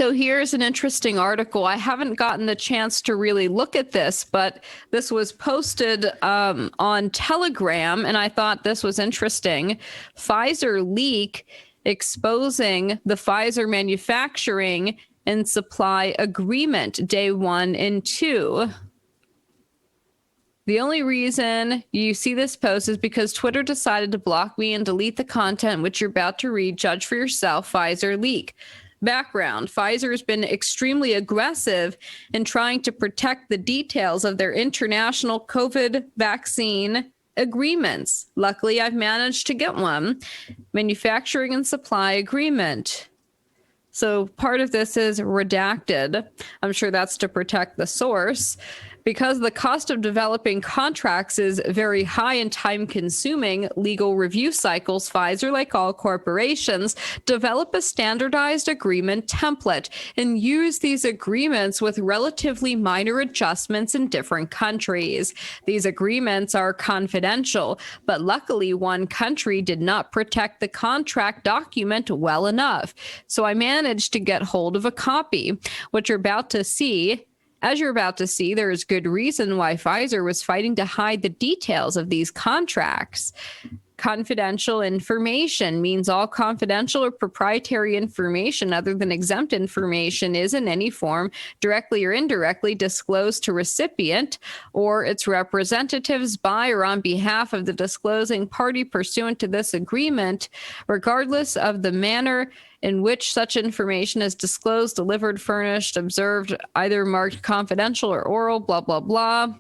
So here's an interesting article. I haven't gotten the chance to really look at this, but this was posted on Telegram, and I thought this was interesting. Pfizer leak exposing the Pfizer manufacturing and supply agreement day 1 and 2. The only reason you see this post is because Twitter decided to block me and delete the content which you're about to read. Judge for yourself. Pfizer leak. Background: Pfizer has been extremely aggressive in trying to protect the details of their international COVID vaccine agreements. Luckily, I've managed to get one. Manufacturing and supply agreement. So part of this is redacted. I'm sure that's to protect the source. Because the cost of developing contracts is very high and time-consuming legal review cycles, Pfizer, like all corporations, develop a standardized agreement template and use these agreements with relatively minor adjustments in different countries. These agreements are confidential, but luckily one country did not protect the contract document well enough. So I managed to get hold of a copy, which you're about to see. As you're about to see, there is good reason why Pfizer was fighting to hide the details of these contracts. Confidential information means all confidential or proprietary information other than exempt information is in any form, directly or indirectly, disclosed to recipient or its representatives by or on behalf of the disclosing party pursuant to this agreement, regardless of the manner in which such information is disclosed, delivered, furnished, observed, either marked confidential or oral, blah, blah, blah.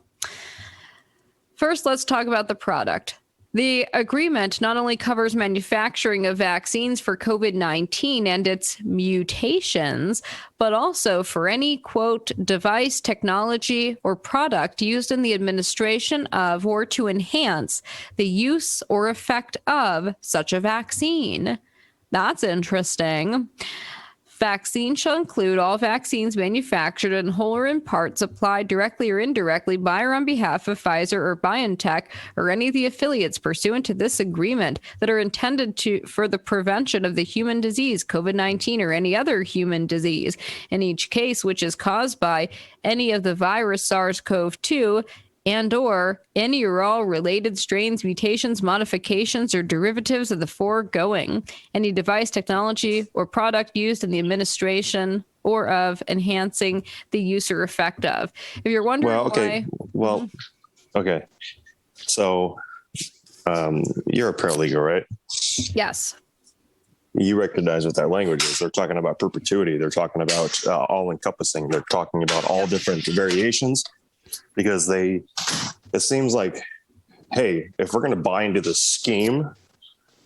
First, let's talk about the product. The agreement not only covers manufacturing of vaccines for COVID-19 and its mutations, but also for any, quote, device, technology, or product used in the administration of or to enhance the use or effect of such a vaccine. That's interesting. Vaccine shall include all vaccines manufactured in whole or in part, supplied directly or indirectly by or on behalf of Pfizer or BioNTech or any of the affiliates pursuant to this agreement that are intended for the prevention of the human disease, COVID-19, or any other human disease, in each case which is caused by any of the virus SARS-CoV-2 and or any or all related strains, mutations, modifications, or derivatives of the foregoing, any device, technology, or product used in the administration or of enhancing the use or effect of. If you're wondering why... Okay. So you're a paralegal, right? Yes. You recognize what that language is. They're talking about perpetuity. They're talking about all-encompassing. They're talking about all different variations. Because it seems like, hey, if we're going to buy into this scheme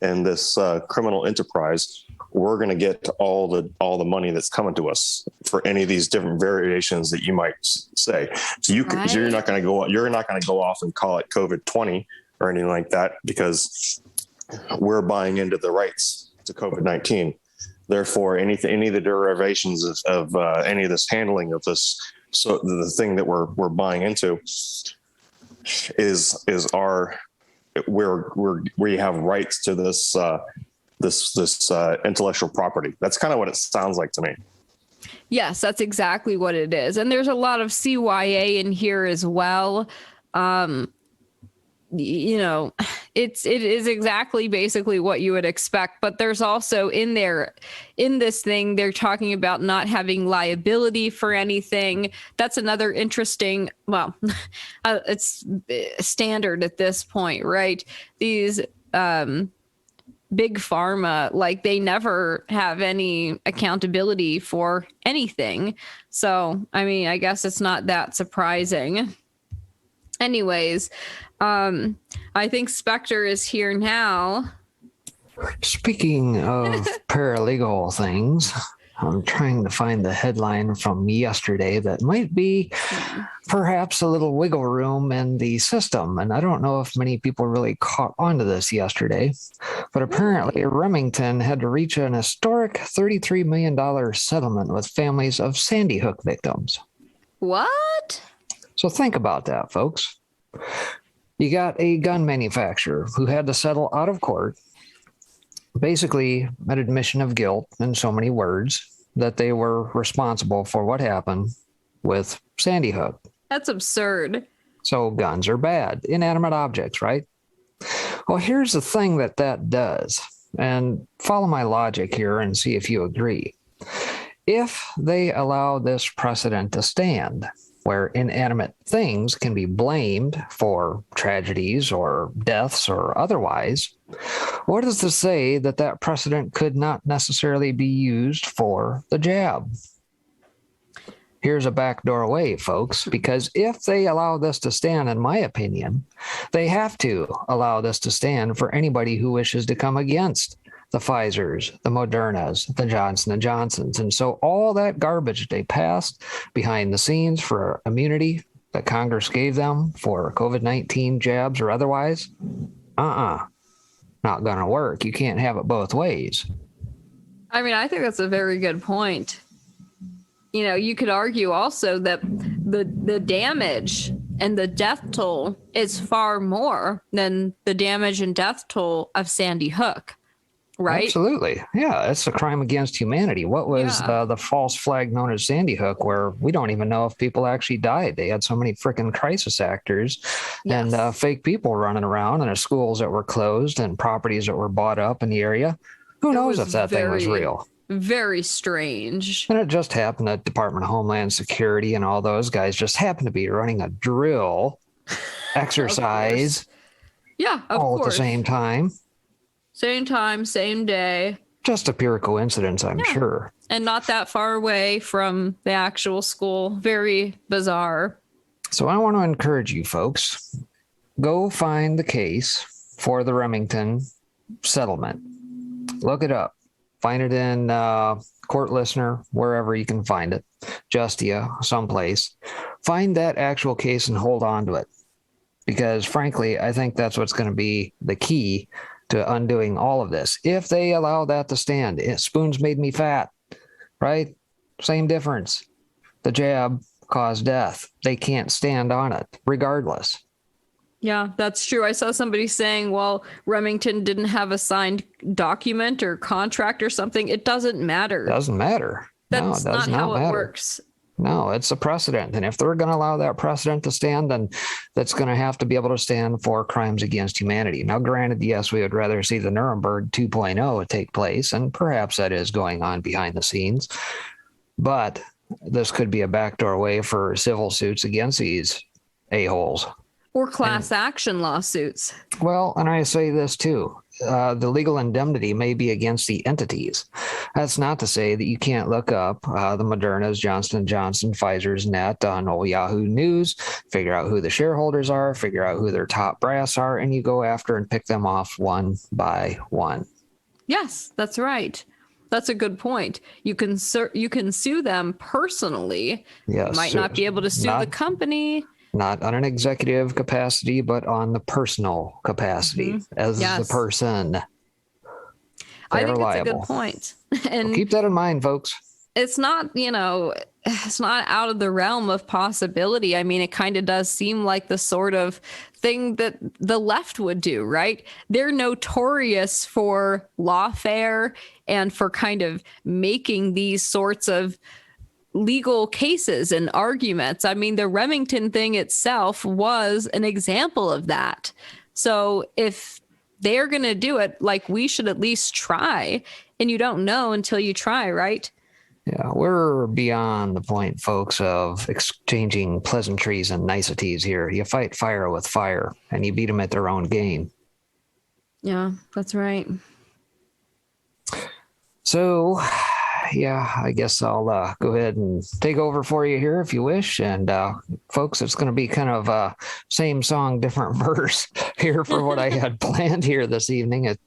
and this criminal enterprise, we're going to get all the money that's coming to us for any of these different variations that you might say. So you're not going to go off and call it COVID-20 or anything like that because we're buying into the rights to COVID-19. Therefore, any of the derivations of any of this handling of this. So the thing that we're buying into is we have rights to this intellectual property. That's kind of what it sounds like to me. Yes, that's exactly what it is, and there's a lot of CYA in here as well. It is exactly basically what you would expect, but there's also in this thing, they're talking about not having liability for anything. That's another interesting, it's standard at this point, right? These big pharma, like they never have any accountability for anything. So, I mean, I guess it's not that surprising. Anyways, I think Spectre is here now. Speaking of paralegal things, I'm trying to find the headline from yesterday that might be perhaps a little wiggle room in the system. And I don't know if many people really caught on to this yesterday, but apparently Remington had to reach an historic $33 million settlement with families of Sandy Hook victims. What? So think about that, folks. You got a gun manufacturer who had to settle out of court, basically an admission of guilt in so many words, that they were responsible for what happened with Sandy Hook. That's absurd. So guns are bad, inanimate objects, right? Well, here's the thing that does, and follow my logic here and see if you agree. If they allow this precedent to stand, where inanimate things can be blamed for tragedies or deaths or otherwise, what does this say that that precedent could not necessarily be used for the jab? Here's a backdoor way, folks, because if they allow this to stand, in my opinion, they have to allow this to stand for anybody who wishes to come against the Pfizers, the Modernas, the Johnson & Johnsons. And so all that garbage they passed behind the scenes for immunity that Congress gave them for COVID-19 jabs or otherwise, not going to work. You can't have it both ways. I mean, I think that's a very good point. You know, you could argue also that the damage and the death toll is far more than the damage and death toll of Sandy Hook, right? Absolutely. Yeah, it's a crime against humanity. What was the false flag known as Sandy Hook, where we don't even know if people actually died? They had so many freaking crisis actors and fake people running around, and schools that were closed and properties that were bought up in the area. Who knows if that thing was real? Very strange. And it just happened that Department of Homeland Security and all those guys just happened to be running a drill exercise all at the same time. Same time, same day. Just a pure coincidence, I'm sure. And not that far away from the actual school. Very bizarre. So I want to encourage you folks, go find the case for the Remington settlement. Look it up. Find it in Court Listener, wherever you can find it. Justia, someplace. Find that actual case and hold on to it. Because frankly, I think that's what's going to be the key to undoing all of this. If they allow that to stand, spoons made me fat, right? Same difference. The jab caused death. They can't stand on it, regardless. Yeah, that's true. I saw somebody saying, well, Remington didn't have a signed document or contract or something. It doesn't matter. Doesn't matter. That's not how it works. No, it's a precedent. And if they're going to allow that precedent to stand, then that's going to have to be able to stand for crimes against humanity. Now, granted, yes, we would rather see the Nuremberg 2.0 take place, and perhaps that is going on behind the scenes. But this could be a backdoor way for civil suits against these a-holes. Or class action lawsuits. Well, and I say this too. The legal indemnity may be against the entities. That's not to say that you can't look up the Moderna's, Johnson & Johnson, Pfizer's net on old Yahoo News, figure out who the shareholders are, figure out who their top brass are, and you go after and pick them off one by one. Yes, that's right. That's a good point. You can sue them personally. Yes, you might not be able to sue the company. Not on an executive capacity, but on the personal capacity as the person. I think that's a good point. And keep that in mind, folks. It's not, it's not out of the realm of possibility. I mean, it kind of does seem like the sort of thing that the left would do, right? They're notorious for lawfare and for kind of making these sorts of legal cases and arguments. I mean, the Remington thing itself was an example of that. So if they're going to do it, like, we should at least try. And you don't know until you try, right? Yeah, we're beyond the point, folks, of exchanging pleasantries and niceties here. You fight fire with fire, and you beat them at their own game. Yeah, that's right. So, yeah, I guess I'll go ahead and take over for you here if you wish. And folks, it's going to be kind of same song, different verse here for what I had planned here this evening. It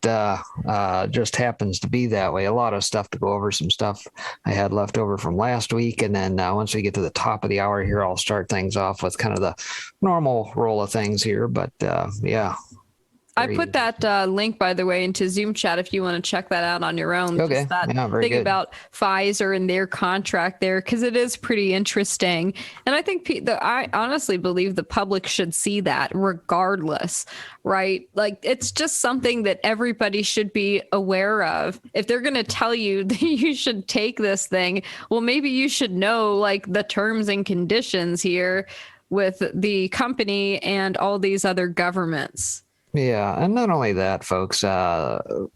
just happens to be that way. A lot of stuff to go over, some stuff I had left over from last week. And then once we get to the top of the hour here, I'll start things off with kind of the normal roll of things here. But yeah. I put that link, by the way, into Zoom chat if you want to check that out on your own. Okay. Just that Yeah, very thing good. about Pfizer and their contract there, because it is pretty interesting. And I think I honestly believe the public should see that regardless, right? Like, it's just something that everybody should be aware of. If they're going to tell you that you should take this thing, well, maybe you should know like the terms and conditions here with the company and all these other governments. Yeah, and not only that, folks,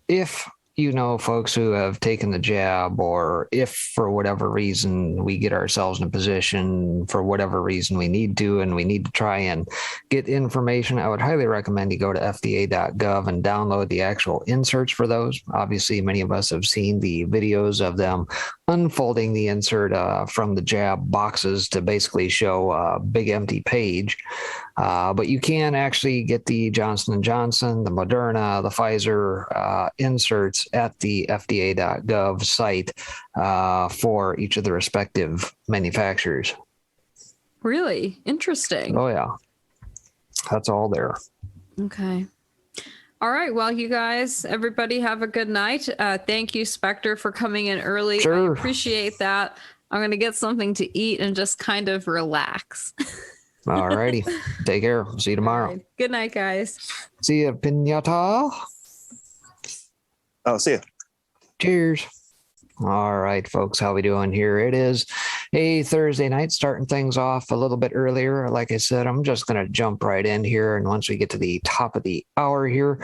if you know folks who have taken the jab, or if for whatever reason we get ourselves in a position, for whatever reason we need to try and get information, I would highly recommend you go to fda.gov and download the actual inserts for those. Obviously, many of us have seen the videos of them unfolding the insert from the jab boxes to basically show a big empty page. But you can actually get the Johnson & Johnson, the Moderna, the Pfizer inserts at the FDA.gov site for each of the respective manufacturers. Really interesting. Oh, yeah. That's all there. Okay. All right. Well, you guys, everybody have a good night. Thank you, Spectre, for coming in early. Sure. I appreciate that. I'm going to get something to eat and just kind of relax. All righty. Take care. See you tomorrow. Right. Good night, guys. See ya, Pinata. Oh, see ya. Cheers. All right, folks, how we doing here? It is a Thursday night, starting things off a little bit earlier. Like I said, I'm just going to jump right in here. And once we get to the top of the hour here,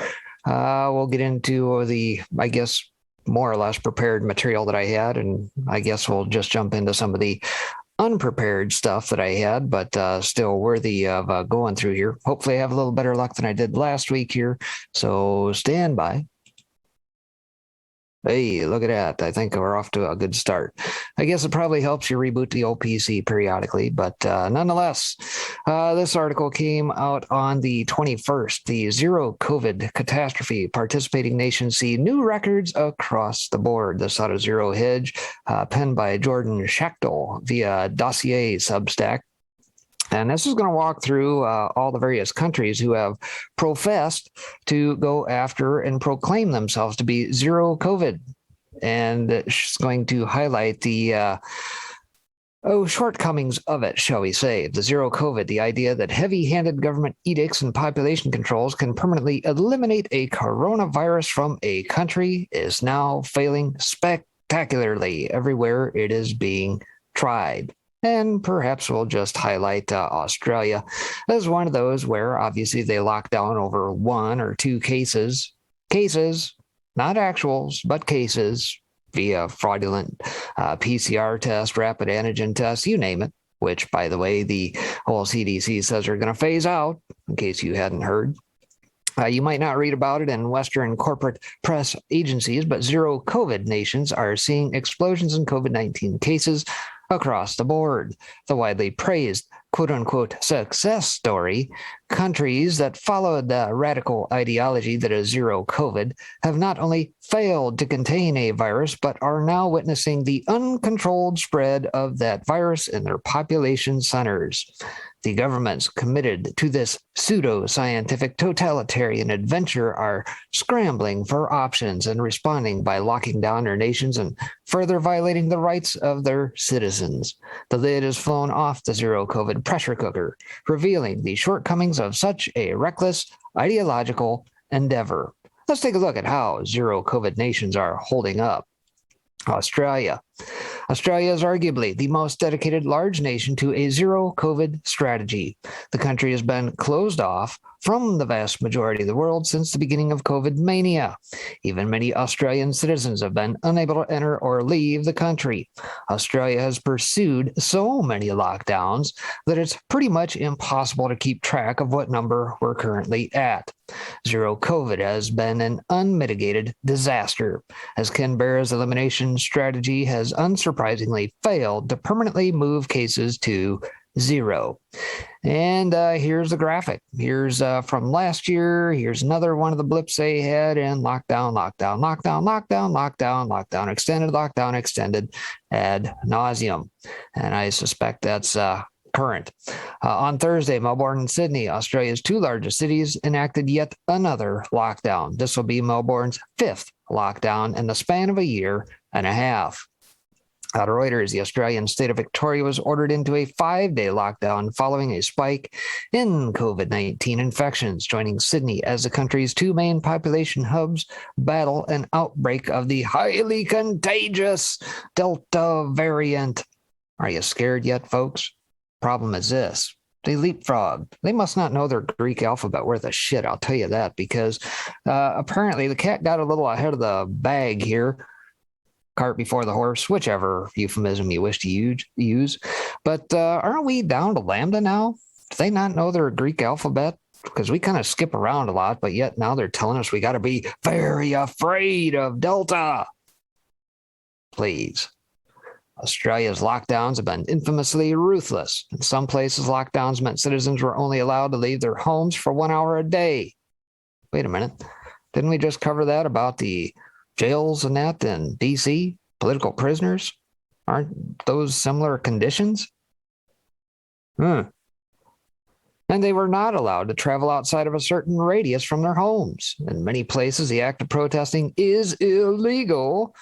we'll get into the, I guess, more or less prepared material that I had. And I guess we'll just jump into some of the unprepared stuff that I had, but still worthy of going through here. Hopefully I have a little better luck than I did last week here. So stand by. Hey, look at that. I think we're off to a good start. I guess it probably helps you reboot the OPC periodically, but nonetheless, this article came out on the 21st. The zero COVID catastrophe participating nations see new records across the board. This out of Zero Hedge, penned by Jordan Schachtel via Dossier Substack. And this is going to walk through all the various countries who have professed to go after and proclaim themselves to be zero COVID. And it's going to highlight the shortcomings of it, shall we say. The zero COVID, the idea that heavy-handed government edicts and population controls can permanently eliminate a coronavirus from a country, is now failing spectacularly everywhere it is being tried. And perhaps we'll just highlight Australia as one of those where obviously they lock down over 1 or 2 cases, not actuals, but cases via fraudulent PCR test, rapid antigen test, you name it, which, by the way, the whole CDC says are going to phase out, in case you hadn't heard. You might not read about it in Western corporate press agencies, but zero COVID nations are seeing explosions in COVID-19 cases across the board. The widely praised quote-unquote success story, countries that followed the radical ideology that is zero COVID have not only failed to contain a virus, but are now witnessing the uncontrolled spread of that virus in their population centers. The governments committed to this pseudo-scientific totalitarian adventure are scrambling for options and responding by locking down their nations and further violating the rights of their citizens. The lid is flown off the zero COVID pressure cooker, revealing the shortcomings of such a reckless ideological endeavor. Let's take a look at how zero COVID nations are holding up. Australia. Australia is arguably the most dedicated large nation to a zero COVID strategy. The country has been closed off from the vast majority of the world since the beginning of COVID mania. Even many Australian citizens have been unable to enter or leave the country. Australia has pursued so many lockdowns that it's pretty much impossible to keep track of what number we're currently at. Zero COVID has been an unmitigated disaster, as Canberra's elimination strategy has unsurprisingly failed to permanently move cases to zero. And here's the graphic. Here's from last year. Here's another one of the blips they had in lockdown, extended ad nauseum. And I suspect that's current. On Thursday, Melbourne and Sydney, Australia's two largest cities, enacted yet another lockdown. This will be Melbourne's fifth lockdown in the span of a year and a half. Out of Reuters, the Australian state of Victoria was ordered into a 5-day lockdown following a spike in COVID-19 infections, joining Sydney as the country's two main population hubs battle an outbreak of the highly contagious Delta variant. Are you scared yet, folks? Problem is this. They leapfrogged. They must not know their Greek alphabet worth a shit, I'll tell you that, because apparently the cat got a little ahead of the bag here. Cart before the horse, whichever euphemism you wish to use. But aren't we down to Lambda now? Do they not know their Greek alphabet? Because we kind of skip around a lot, but yet now they're telling us we got to be very afraid of Delta. Please. Australia's lockdowns have been infamously ruthless. In some places, lockdowns meant citizens were only allowed to leave their homes for 1 hour a day. Wait a minute. Didn't we just cover that about the jails and that in D.C., political prisoners? Aren't those similar conditions? And they were not allowed to travel outside of a certain radius from their homes. In many places, the act of protesting is illegal,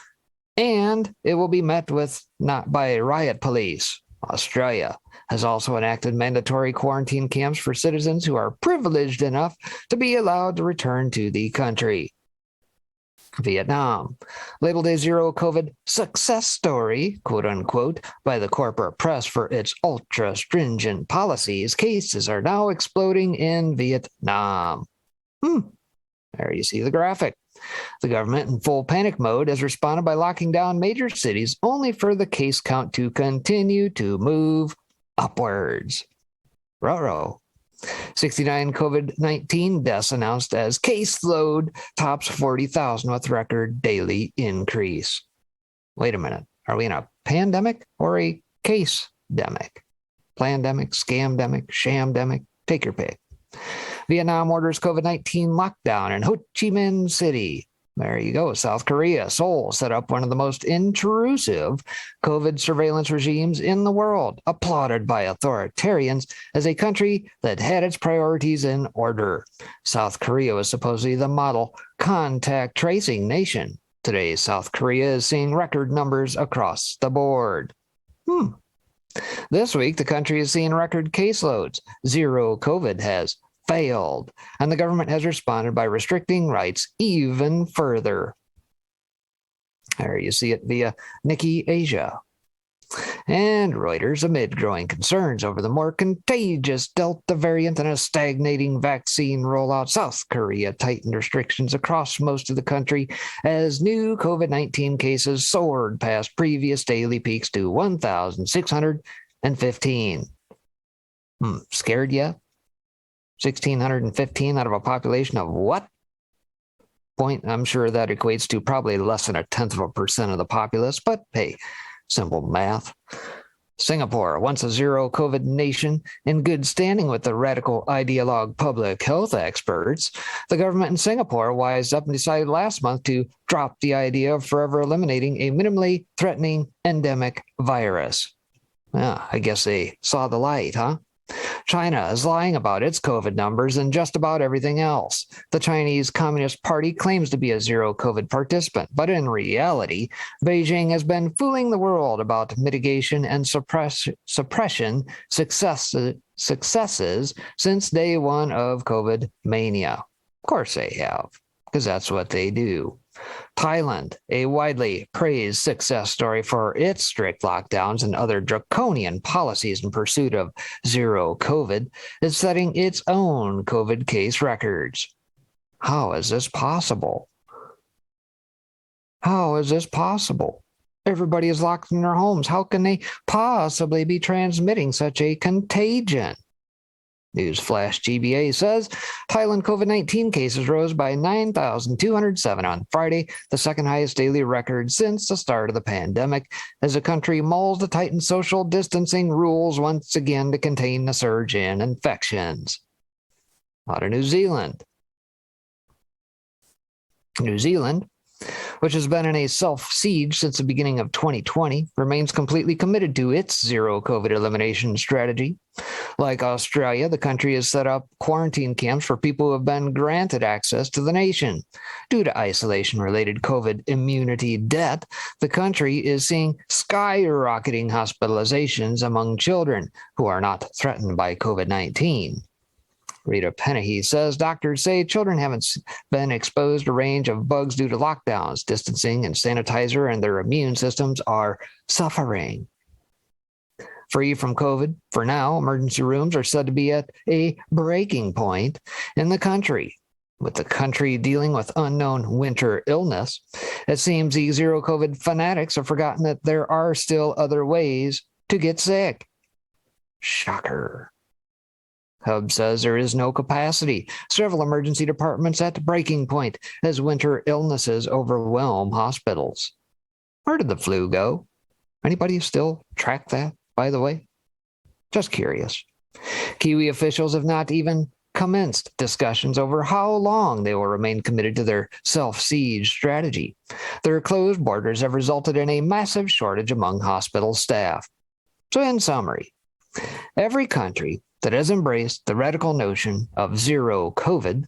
and it will be met with not by riot police. Australia has also enacted mandatory quarantine camps for citizens who are privileged enough to be allowed to return to the country. Vietnam, labeled a zero COVID success story, quote unquote, by the corporate press for its ultra stringent policies, cases are now exploding in Vietnam. There you see the graphic. The government, in full panic mode, has responded by locking down major cities, only for the case count to continue to move upwards. Ruh-roh. 69 COVID-19 deaths announced as caseload tops 40,000 with record daily increase. Wait a minute. Are we in a pandemic or a case-demic? Plandemic, scamdemic, shamdemic? Take your pick. Vietnam orders COVID-19 lockdown in Ho Chi Minh City. There you go. South Korea, Seoul set up one of the most intrusive COVID surveillance regimes in the world, applauded by authoritarians as a country that had its priorities in order. South Korea was supposedly the model contact tracing nation. Today, South Korea is seeing record numbers across the board. This week, the country is seeing record caseloads. Zero COVID has failed, and the government has responded by restricting rights even further. There you see it via Nikkei Asia. And Reuters, amid growing concerns over the more contagious Delta variant and a stagnating vaccine rollout, South Korea tightened restrictions across most of the country as new COVID-19 cases soared past previous daily peaks to 1,615. Scared yet? 1,615 out of a population of what? I'm sure that equates to probably less than 0.1% of the populace, but hey, simple math. Singapore, once a zero COVID nation in good standing with the radical ideologue public health experts, the government in Singapore wised up and decided last month to drop the idea of forever eliminating a minimally threatening endemic virus. I guess they saw the light, huh? China is lying about its COVID numbers and just about everything else. The Chinese Communist Party claims to be a zero COVID participant, but in reality, Beijing has been fooling the world about mitigation and suppression successes since day one of COVID mania. Of course they have, because that's what they do. Thailand, a widely praised success story for its strict lockdowns and other draconian policies in pursuit of zero COVID, is setting its own COVID case records. How is this possible? How is this possible? Everybody is locked in their homes. How can they possibly be transmitting such a contagion? Newsflash GBA says Thailand COVID-19 cases rose by 9,207 on Friday, the second highest daily record since the start of the pandemic, as the country mulls to tighten social distancing rules once again to contain the surge in infections. Out of New Zealand. New Zealand, which has been in a self-siege since the beginning of 2020, remains completely committed to its zero COVID elimination strategy. Like Australia, the country has set up quarantine camps for people who have been granted access to the nation. Due to isolation-related COVID immunity debt, the country is seeing skyrocketing hospitalizations among children who are not threatened by COVID-19. Rita Pennehy says doctors say children haven't been exposed to a range of bugs due to lockdowns, distancing, and sanitizer, and their immune systems are suffering. Free from COVID, for now, emergency rooms are said to be at a breaking point in the country. With the country dealing with unknown winter illness, it seems the zero COVID fanatics have forgotten that there are still other ways to get sick. Shocker. Hub says there is no capacity. Several emergency departments at breaking point as winter illnesses overwhelm hospitals. Where did the flu go? Anybody still track that, by the way? Just curious. Kiwi officials have not even commenced discussions over how long they will remain committed to their self-siege strategy. Their closed borders have resulted in a massive shortage among hospital staff. So in summary, every country that has embraced the radical notion of zero COVID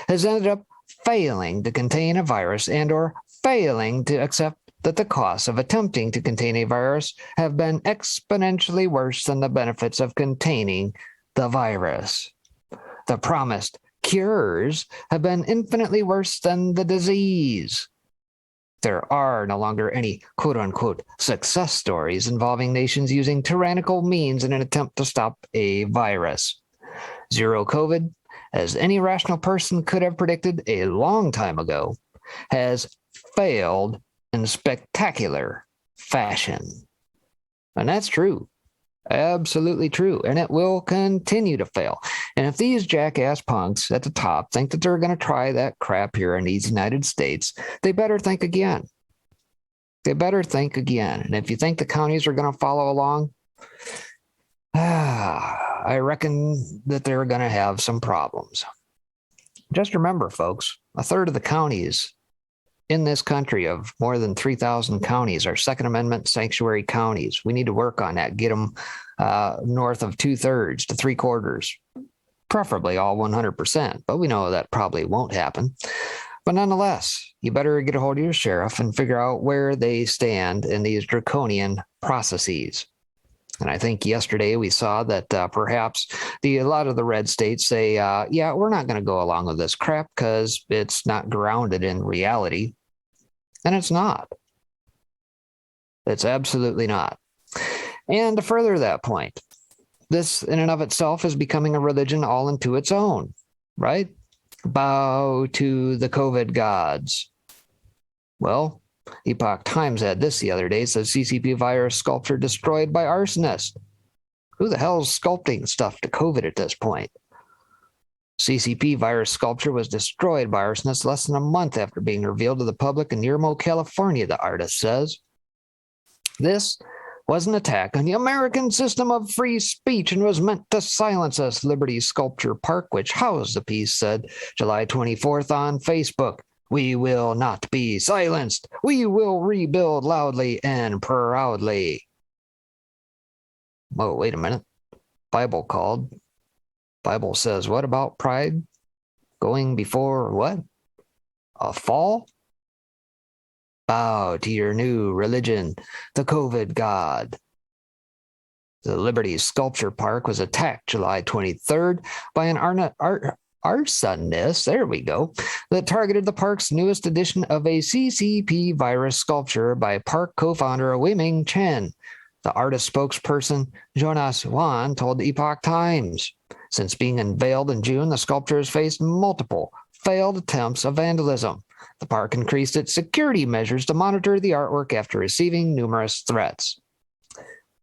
has ended up failing to contain a virus and or failing to accept that the costs of attempting to contain a virus have been exponentially worse than the benefits of containing the virus. The promised cures have been infinitely worse than the disease. There are no longer any quote-unquote success stories involving nations using tyrannical means in an attempt to stop a virus. Zero COVID, as any rational person could have predicted a long time ago, has failed in spectacular fashion. And that's true. Absolutely true. And it will continue to fail. And if these jackass punks at the top think that they're going to try that crap here in these United States, they better think again. They better think again. And if you think the counties are going to follow along, I reckon that they're going to have some problems. Just remember, folks, a third of the counties in this country of more than 3,000 counties are Second Amendment sanctuary counties. We need to work on that, get them north of 2/3 to 3/4, preferably all 100%, but we know that probably won't happen. But nonetheless, you better get a hold of your sheriff and figure out where they stand in these draconian processes. And I think yesterday we saw that perhaps a lot of the red states say, yeah, we're not going to go along with this crap because it's not grounded in reality. And it's not. It's absolutely not. And to further that point, this in and of itself is becoming a religion all into its own, right? Bow to the COVID gods. Well, Epoch Times had this the other day, says CCP virus sculpture destroyed by arsonists. Who the hell is sculpting stuff to COVID at this point? CCP virus sculpture was destroyed by arsonists less than a month after being revealed to the public in Yermo, California, the artist says. This was an attack on the American system of free speech and was meant to silence us, Liberty Sculpture Park, which housed the piece, said July 24th on Facebook. We will not be silenced. We will rebuild loudly and proudly. Whoa, wait a minute. Bible called. Bible says what about pride? Going before what? A fall? Bow to your new religion, the COVID god. The Liberty Sculpture Park was attacked July 23rd by an arsonist, there we go, that targeted the park's newest edition of a CCP virus sculpture by park co-founder Wei-Ming Chen. The artist spokesperson Jonas Wan told the Epoch Times. Since being unveiled in June, the sculpture has faced multiple failed attempts of vandalism. The park increased its security measures to monitor the artwork after receiving numerous threats.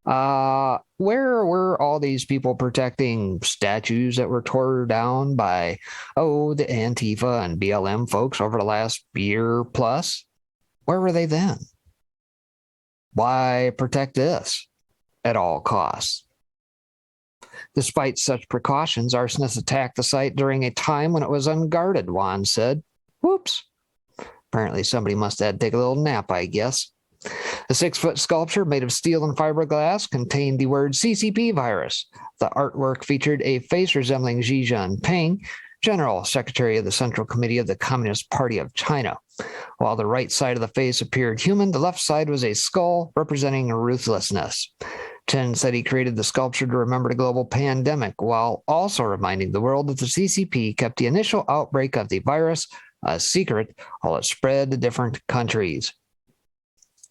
Where were all these people protecting statues that were torn down by, the Antifa and BLM folks over the last year plus? Where were they then? Why protect this at all costs? Despite such precautions, arsonists attacked the site during a time when it was unguarded, Wan said. Whoops. Apparently somebody must have had to take a little nap, I guess. The 6-foot sculpture made of steel and fiberglass contained the word CCP virus. The artwork featured a face resembling Xi Jinping, General Secretary of the Central Committee of the Communist Party of China. While the right side of the face appeared human, the left side was a skull representing ruthlessness. Chen said he created the sculpture to remember the global pandemic, while also reminding the world that the CCP kept the initial outbreak of the virus a secret while it spread to different countries.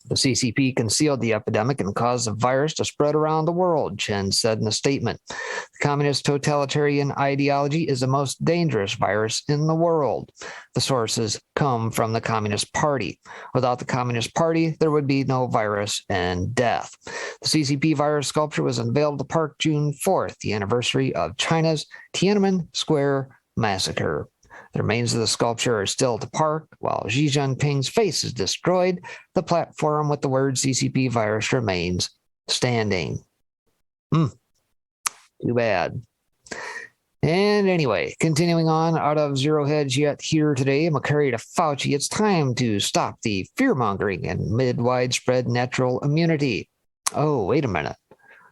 The CCP concealed the epidemic and caused the virus to spread around the world, Chen said in a statement. The communist totalitarian ideology is the most dangerous virus in the world. The sources come from the Communist Party. Without the Communist Party, there would be no virus and death. The CCP virus sculpture was unveiled at the park June 4th, the anniversary of China's Tiananmen Square massacre. The remains of the sculpture are still at the park. While Xi Jinping's face is destroyed, the platform with the word CCP virus remains standing. Too bad. And anyway, continuing on out of Zero Hedge yet here today, McCurry to Fauci, it's time to stop the fear-mongering and mid-widespread natural immunity. Oh, wait a minute.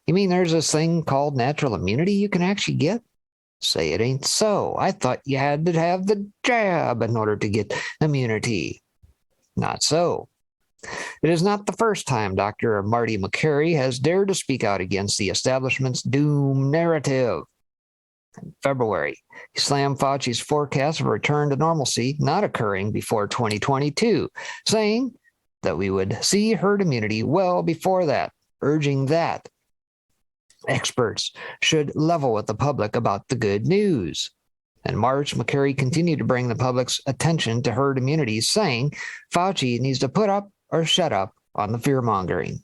You mean there's this thing called natural immunity you can actually get? Say it ain't so. I thought you had to have the jab in order to get immunity. Not so. It is not the first time Dr. Marty McCurry has dared to speak out against the establishment's doom narrative. In February, he slammed Fauci's forecast of a return to normalcy not occurring before 2022, saying that we would see herd immunity well before that, urging that experts should level with the public about the good news. In March, McCurry continued to bring the public's attention to herd immunity, saying Fauci needs to put up or shut up on the fear-mongering.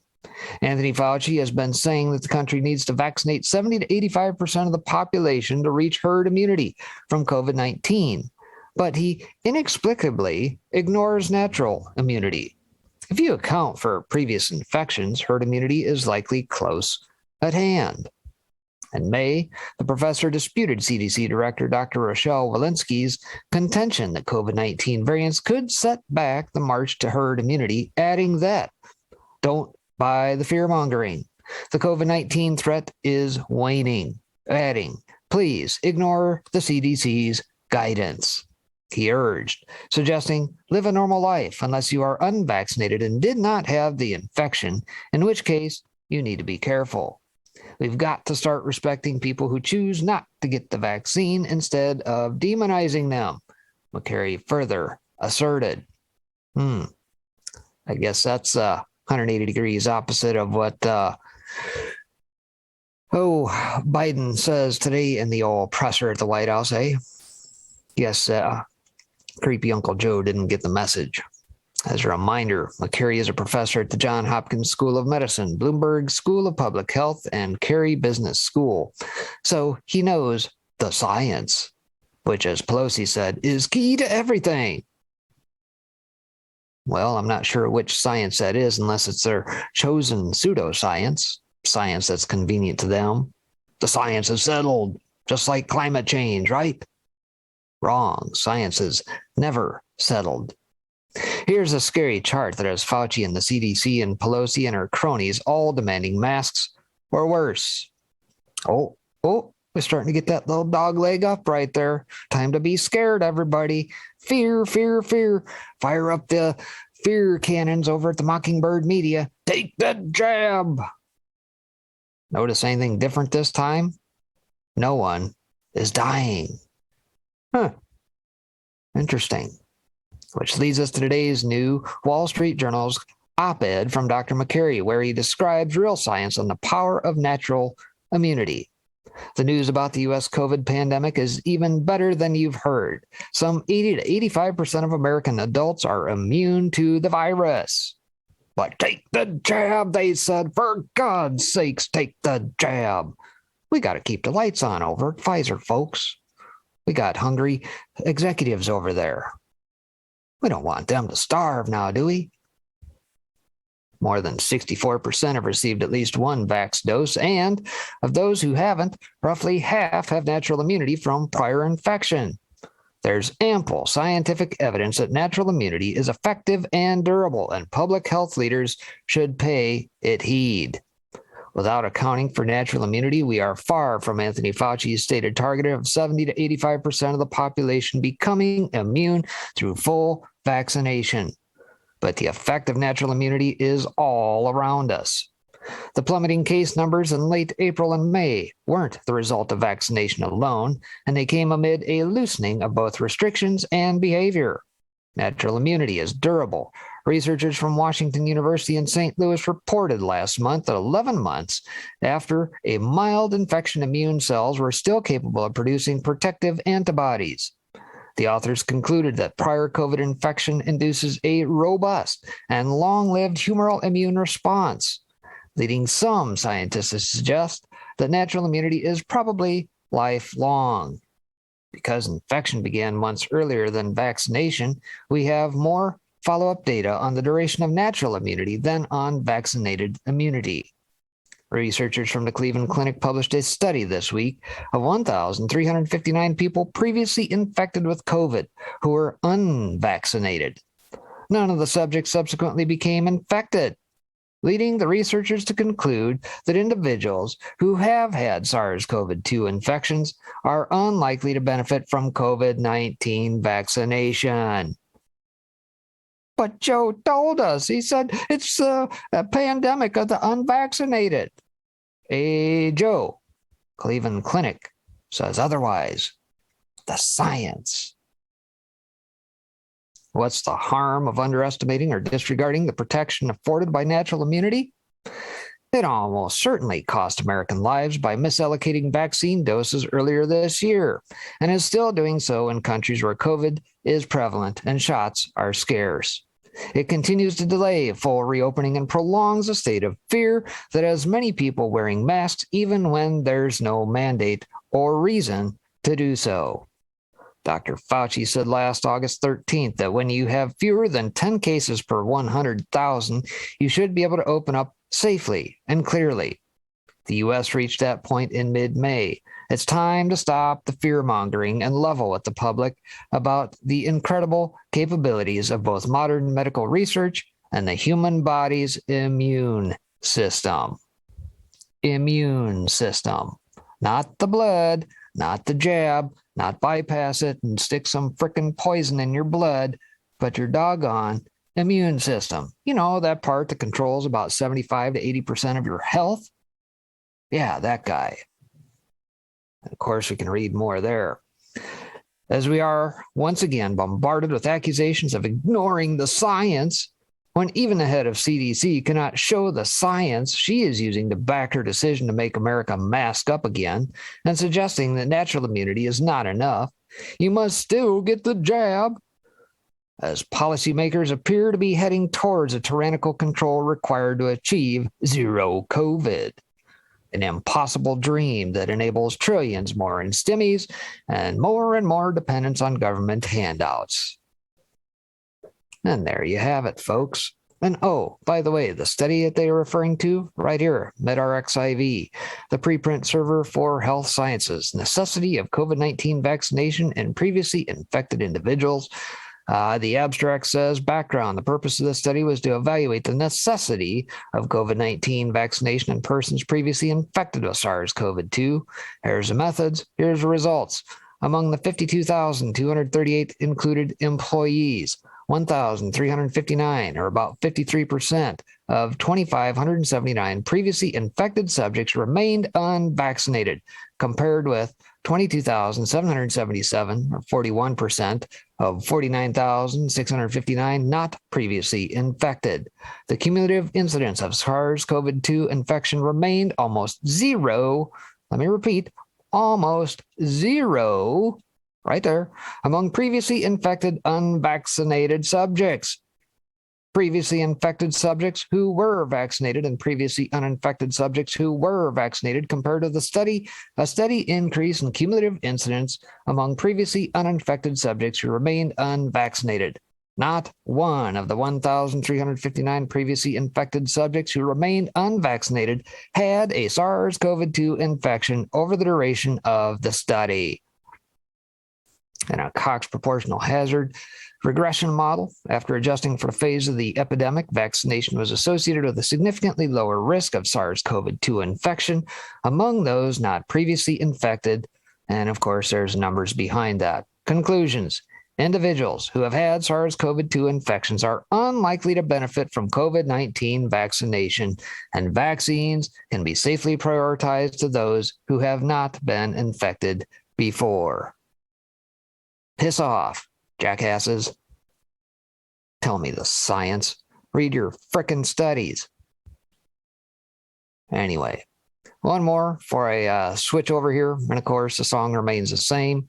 Anthony Fauci has been saying that the country needs to vaccinate 70 to 85% of the population to reach herd immunity from COVID-19, but he inexplicably ignores natural immunity. If you account for previous infections, herd immunity is likely close at hand. In May, the professor disputed CDC Director Dr. Rochelle Walensky's contention that COVID-19 variants could set back the march to herd immunity, adding that, don't buy the fear-mongering. The COVID-19 threat is waning, adding, please ignore the CDC's guidance. He urged, suggesting, live a normal life unless you are unvaccinated and did not have the infection, in which case you need to be careful. We've got to start respecting people who choose not to get the vaccine instead of demonizing them, McCurry further asserted. I guess that's 180 degrees opposite of what Biden says today in the old presser at the White House, eh? Yes, creepy Uncle Joe didn't get the message. As a reminder, McCurry is a professor at the Johns Hopkins School of Medicine, Bloomberg School of Public Health, and Carey Business School. So he knows the science, which, as Pelosi said, is key to everything. Well, I'm not sure which science that is unless it's their chosen pseudoscience, science that's convenient to them. The science is settled, just like climate change, right? Wrong. Science is never settled. Here's a scary chart that has Fauci and the CDC and Pelosi and her cronies all demanding masks or worse. Oh, we're starting to get that little dog leg up right there. Time to be scared, everybody. Fear, fear, fear. Fire up the fear cannons over at the Mockingbird Media. Take the jab. Notice anything different this time? No one is dying. Interesting. Which leads us to today's new Wall Street Journal's op-ed from Dr. McCurry, where he describes real science on the power of natural immunity. The news about the U.S. COVID pandemic is even better than you've heard. Some 80 to 85% of American adults are immune to the virus. But take the jab, they said. For God's sakes, take the jab. We got to keep the lights on over at Pfizer, folks. We got hungry executives over there. We don't want them to starve now, do we? More than 64% have received at least one vax dose, and of those who haven't, roughly half have natural immunity from prior infection. There's ample scientific evidence that natural immunity is effective and durable, and public health leaders should pay it heed. Without accounting for natural immunity, we are far from Anthony Fauci's stated target of 70 to 85% of the population becoming immune through full vaccination. But the effect of natural immunity is all around us. The plummeting case numbers in late April and May weren't the result of vaccination alone, and they came amid a loosening of both restrictions and behavior. Natural immunity is durable. Researchers from Washington University in St. Louis reported last month that 11 months after a mild infection, immune cells were still capable of producing protective antibodies. The authors concluded that prior COVID infection induces a robust and long-lived humoral immune response, leading some scientists to suggest that natural immunity is probably lifelong. Because infection began months earlier than vaccination, we have more follow-up data on the duration of natural immunity than on vaccinated immunity. Researchers from the Cleveland Clinic published a study this week of 1,359 people previously infected with COVID who were unvaccinated. None of the subjects subsequently became infected, leading the researchers to conclude that individuals who have had SARS-CoV-2 infections are unlikely to benefit from COVID-19 vaccination. But Joe told us, he said it's a pandemic of the unvaccinated. Hey, Joe, Cleveland Clinic says otherwise. The science. What's the harm of underestimating or disregarding the protection afforded by natural immunity? It almost certainly cost American lives by misallocating vaccine doses earlier this year, and is still doing so in countries where COVID is prevalent and shots are scarce. It continues to delay full reopening and prolongs a state of fear that has many people wearing masks even when there's no mandate or reason to do so. Dr. Fauci said last August 13th that when you have fewer than 10 cases per 100,000, you should be able to open up safely and clearly. The U.S. reached that point in mid-May. It's time to stop the fear-mongering and level with the public about the incredible capabilities of both modern medical research and the human body's immune system. Immune system. Not the blood, not the jab, not bypass it and stick some frickin' poison in your blood, but your doggone immune system. You know, that part that controls about 75 to 80% of your health? Yeah, that guy. And of course, we can read more there. As we are once again bombarded with accusations of ignoring the science, when even the head of CDC cannot show the science she is using to back her decision to make America mask up again, and suggesting that natural immunity is not enough, you must still get the jab. As policymakers appear to be heading towards a tyrannical control required to achieve zero COVID. An impossible dream that enables trillions more in stimmies and more dependence on government handouts. And there you have it, folks. And oh, by the way, the study that they are referring to right here, Madn3ss, the preprint server for health sciences, necessity of COVID-19 vaccination in previously infected individuals. The abstract says, background, the purpose of this study was to evaluate the necessity of COVID-19 vaccination in persons previously infected with SARS-CoV-2. Here's the methods, here's the results. Among the 52,238 included employees, 1,359, or about 53% of 2,579 previously infected subjects remained unvaccinated, compared with 22,777, or 41%, of 49,659 not previously infected. The cumulative incidence of SARS-CoV-2 infection remained almost zero. Let me repeat, almost zero, right there, among previously infected unvaccinated subjects. Previously infected subjects who were vaccinated and previously uninfected subjects who were vaccinated compared to the study, a steady increase in cumulative incidence among previously uninfected subjects who remained unvaccinated. Not one of the 1,359 previously infected subjects who remained unvaccinated had a SARS-CoV-2 infection over the duration of the study. And a Cox proportional hazard regression model. After adjusting for the phase of the epidemic, vaccination was associated with a significantly lower risk of SARS-CoV-2 infection among those not previously infected. And of course, there's numbers behind that. Conclusions. Individuals who have had SARS-CoV-2 infections are unlikely to benefit from COVID-19 vaccination, and vaccines can be safely prioritized to those who have not been infected before. Piss off, jackasses. Tell me the science. Read your frickin' studies. Anyway, one more before I switch over here. And of course, the song remains the same.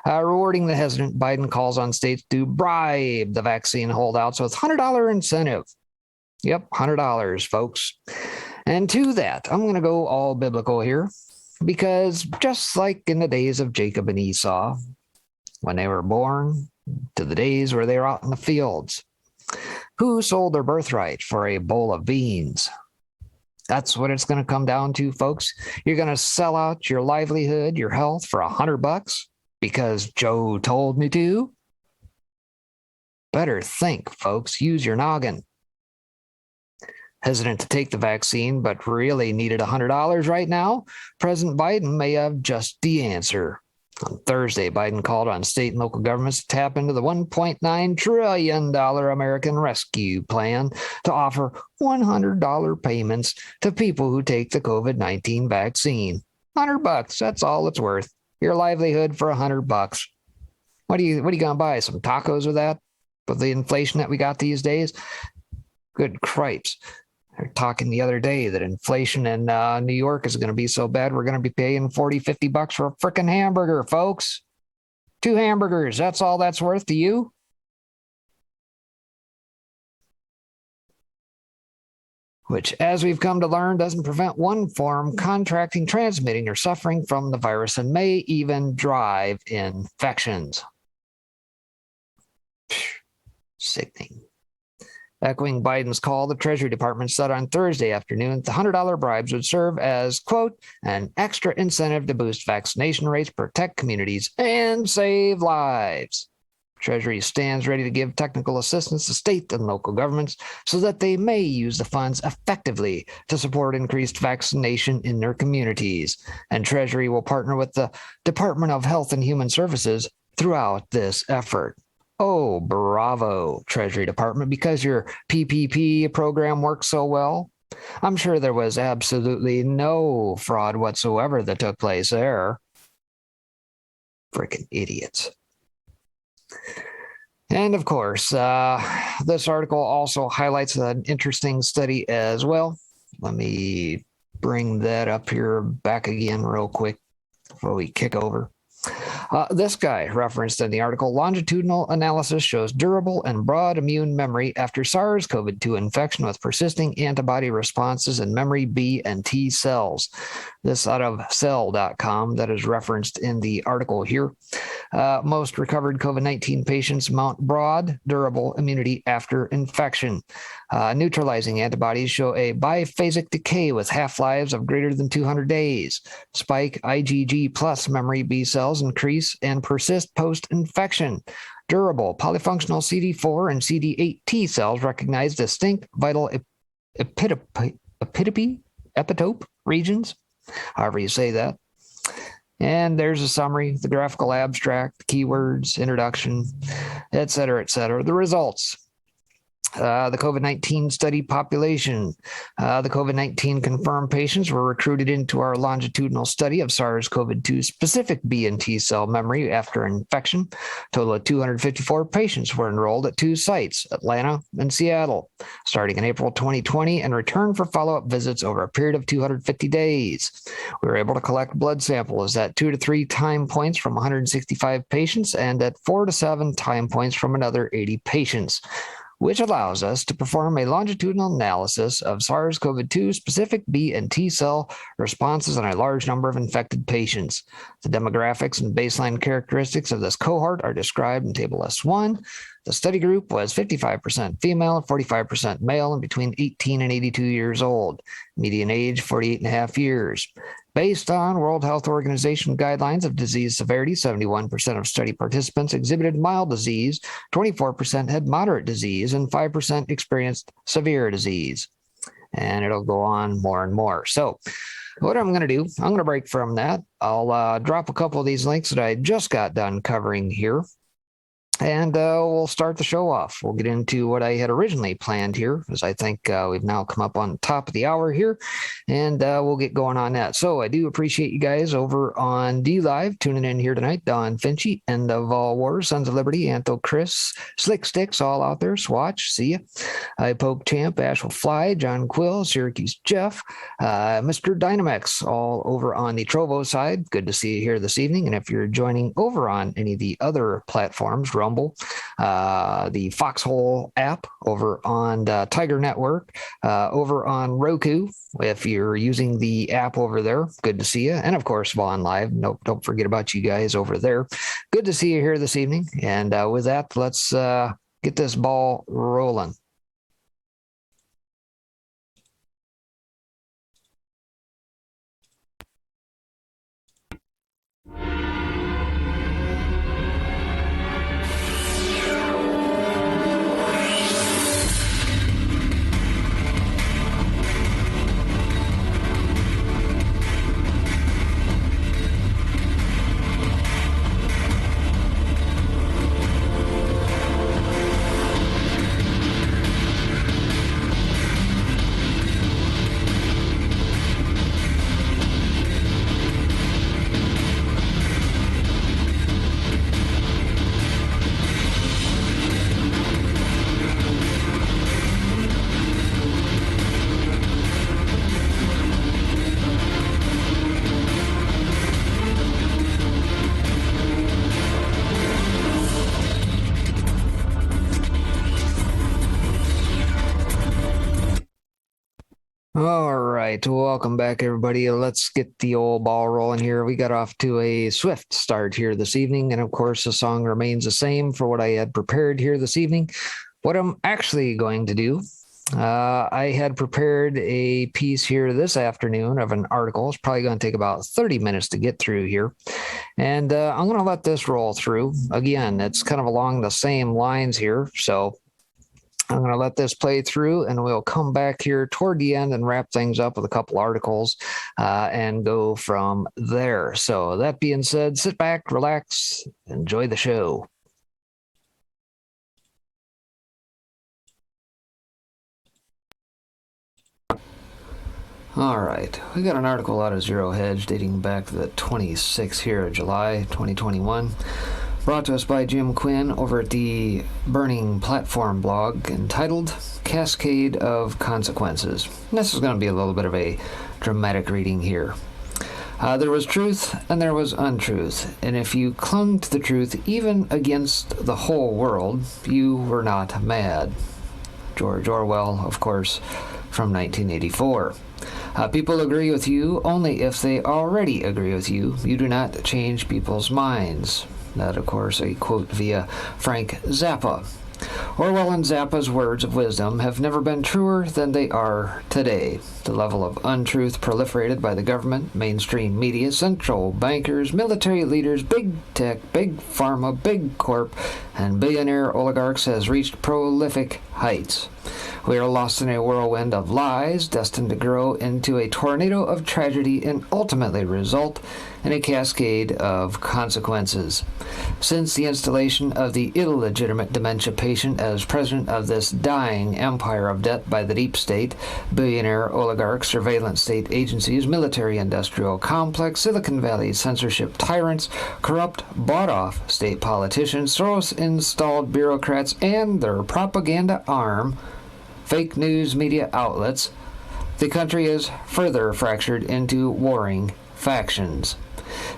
Rewarding the hesitant, Biden calls on states to bribe the vaccine holdouts with $100 incentive. Yep, $100, folks. And to that, I'm going to go all biblical here, because just like in the days of Jacob and Esau, when they were born, to the days where they were out in the fields, who sold their birthright for a bowl of beans? That's what it's going to come down to, folks. You're going to sell out your livelihood, your health for $100 because Joe told me to? Better think, folks. Use your noggin. Hesitant to take the vaccine, but really needed $100 right now? President Biden may have just the answer. On Thursday, Biden called on state and local governments to tap into the $1.9 trillion American Rescue Plan to offer $100 payments to people who take the COVID-19 vaccine. $100, that's all it's worth. Your livelihood for $100. What are you gonna buy? Some tacos with that? With the inflation that we got these days? Good cripes. They're talking the other day that inflation in New York is going to be so bad, we're going to be paying $40-50 for a frickin' hamburger, folks. 2 hamburgers, that's all that's worth to you? Which, as we've come to learn, doesn't prevent one form contracting, transmitting, or suffering from the virus, and may even drive infections. Sickening. Echoing Biden's call, the Treasury Department said on Thursday afternoon the $100 bribes would serve as, quote, an extra incentive to boost vaccination rates, protect communities, and save lives. Treasury stands ready to give technical assistance to state and local governments so that they may use the funds effectively to support increased vaccination in their communities. And Treasury will partner with the Department of Health and Human Services throughout this effort. Oh, bravo, Treasury Department, because your PPP program works so well. I'm sure there was absolutely no fraud whatsoever that took place there. Freaking idiots. And of course, this article also highlights an interesting study as well. Let me bring that up here back again real quick before we kick over. This guy referenced in the article, longitudinal analysis shows durable and broad immune memory after SARS-CoV-2 infection with persisting antibody responses in memory B and T cells. This out of cell.com that is referenced in the article here. Most recovered COVID-19 patients mount broad, durable immunity after infection. Neutralizing antibodies show a biphasic decay with half-lives of greater than 200 days. Spike IgG plus memory B cells increase and persist post-infection. Durable polyfunctional CD4 and CD8 T cells recognize distinct vital epitope regions, however you say that. And there's a summary, the graphical abstract, keywords, introduction, et cetera, et cetera. The results. The COVID-19 study population. The COVID-19 confirmed patients were recruited into our longitudinal study of SARS-CoV-2 specific B and T cell memory after infection. A total of 254 patients were enrolled at 2 sites, Atlanta and Seattle, starting in April 2020 and returned for follow-up visits over a period of 250 days. We were able to collect blood samples at 2 to 3 time points from 165 patients and at 4 to 7 time points from another 80 patients, which allows us to perform a longitudinal analysis of SARS-CoV-2 specific B and T cell responses on a large number of infected patients. The demographics and baseline characteristics of this cohort are described in Table S1. The study group was 55% female, 45% male, and between 18 and 82 years old. median age 48 and a half years. Based on World Health Organization guidelines of disease severity, 71% of study participants exhibited mild disease, 24% had moderate disease, and 5% experienced severe disease. And it'll go on more and more. So what I'm going to do, I'm going to break from that. I'll drop a couple of these links that I just got done covering here. And we'll start the show off. We'll get into what I had originally planned here, as I think we've now come up on top of the hour here, and we'll get going on that. So I do appreciate you guys over on DLive tuning in here tonight. Don Finchy, End of All Wars, Sons of Liberty, Anto Chris, Slick Sticks, all out there. Swatch, see ya. I Poke Champ, Ash will Fly, John Quill, Syracuse Jeff, Mr. Dynamex, all over on the Trovo side. Good to see you here this evening. And if you're joining over on any of the other platforms, Rumble, the Foxhole app over on Tiger Network, over on Roku. If you're using the app over there, good to see you. And of course, Vaughn Live. No, don't forget about you guys over there. Good to see you here this evening. And with that, let's get this ball rolling. All right, welcome back, everybody. Let's get the old ball rolling here. We got off to a swift start here this evening, and of course, the song remains the same for what I had prepared here this evening. What I'm actually going to do, I had prepared a piece here this afternoon of an article. It's probably going to take about 30 minutes to get through here, and I'm going to let this roll through. Again, it's kind of along the same lines here, so I'm going to let this play through, and we'll come back here toward the end and wrap things up with a couple articles and go from there. So that being said, sit back, relax, enjoy the show. All right, we got an article out of Zero Hedge dating back to the 26th here of July, 2021. Brought to us by Jim Quinn over at the Burning Platform blog, entitled Cascade of Consequences. And this is going to be a little bit of a dramatic reading here. There was truth and there was untruth, and if you clung to the truth even against the whole world, you were not mad. George Orwell, of course, from 1984. People agree with you only if they already agree with you. You do not change people's minds. That, of course, a quote via Frank Zappa. Orwell and Zappa's words of wisdom have never been truer than they are today. The level of untruth proliferated by the government, mainstream media, central bankers, military leaders, big tech, big pharma, big corp, and billionaire oligarchs has reached prolific heights. We are lost in a whirlwind of lies, destined to grow into a tornado of tragedy and ultimately result in a cascade of consequences. Since the installation of the illegitimate dementia patient as president of this dying empire of debt by the deep state, billionaire oligarchs, surveillance state agencies, military-industrial complex, Silicon Valley censorship tyrants, corrupt, bought-off state politicians, Soros-installed bureaucrats, and their propaganda arm, fake news media outlets, the country is further fractured into warring factions.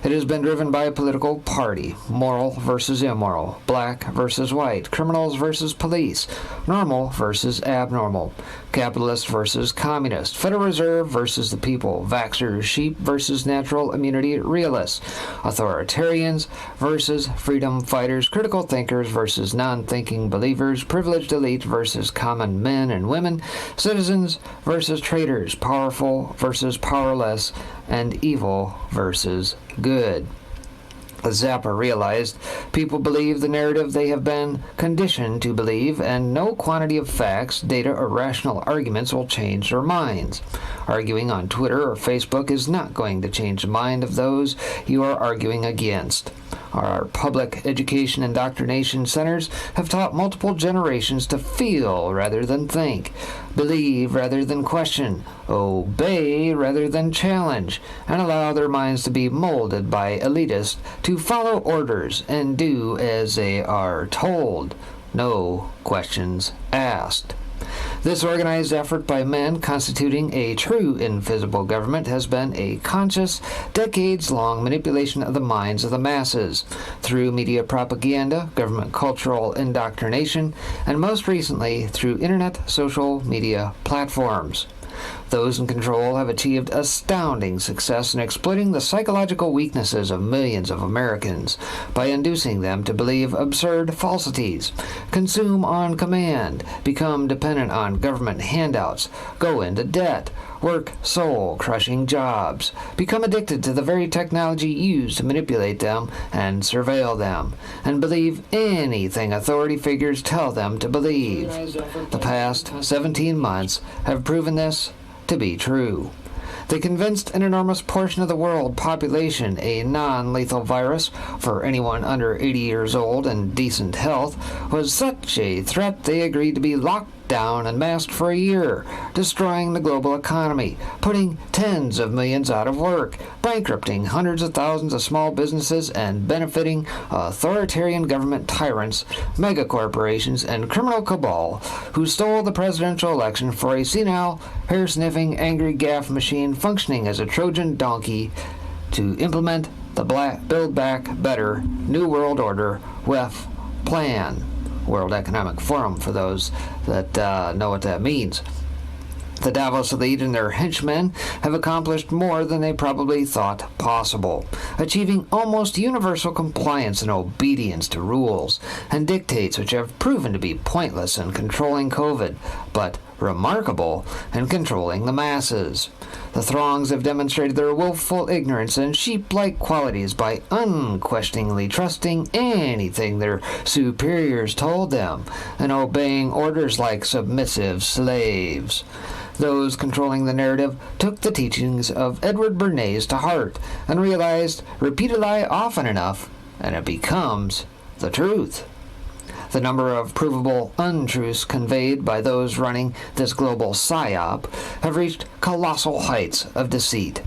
It has been driven by a political party, moral versus immoral, black versus white, criminals versus police, normal versus abnormal, capitalist versus communist, Federal Reserve versus the people, vaxxers, sheep versus natural immunity realists, authoritarians versus freedom fighters, critical thinkers versus non-thinking believers, privileged elite versus common men and women, citizens versus traitors, powerful versus powerless, and evil versus good. As Zappa realized, people believe the narrative they have been conditioned to believe, and no quantity of facts, data, or rational arguments will change their minds. Arguing on Twitter or Facebook is not going to change the mind of those you are arguing against. Our public education indoctrination centers have taught multiple generations to feel rather than think, believe rather than question, obey rather than challenge, and allow their minds to be molded by elitists to follow orders and do as they are told. No questions asked. This organized effort by men constituting a true invisible government has been a conscious, decades-long manipulation of the minds of the masses through media propaganda, government cultural indoctrination, and most recently through internet social media platforms. Those in control have achieved astounding success in exploiting the psychological weaknesses of millions of Americans by inducing them to believe absurd falsities, consume on command, become dependent on government handouts, go into debt, work soul-crushing jobs, become addicted to the very technology used to manipulate them and surveil them, and believe anything authority figures tell them to believe. The past 17 months have proven this to be true. They convinced an enormous portion of the world population a non-lethal virus for anyone under 80 years old and decent health was such a threat they agreed to be locked down and masked for a year, destroying the global economy, putting tens of millions out of work, bankrupting hundreds of thousands of small businesses, and benefiting authoritarian government tyrants, megacorporations, and criminal cabal who stole the presidential election for a senile, hair-sniffing, angry gaffe machine functioning as a Trojan donkey to implement the Build Back Better New World Order WEF plan. World Economic Forum, for those that know what that means. The Davos elite and their henchmen have accomplished more than they probably thought possible, achieving almost universal compliance and obedience to rules and dictates which have proven to be pointless in controlling COVID, but remarkable in controlling the masses. The throngs have demonstrated their willful ignorance and sheep-like qualities by unquestioningly trusting anything their superiors told them and obeying orders like submissive slaves. Those controlling the narrative took the teachings of Edward Bernays to heart and realized repeat a lie often enough and it becomes the truth. The number of provable untruths conveyed by those running this global psyop have reached colossal heights of deceit.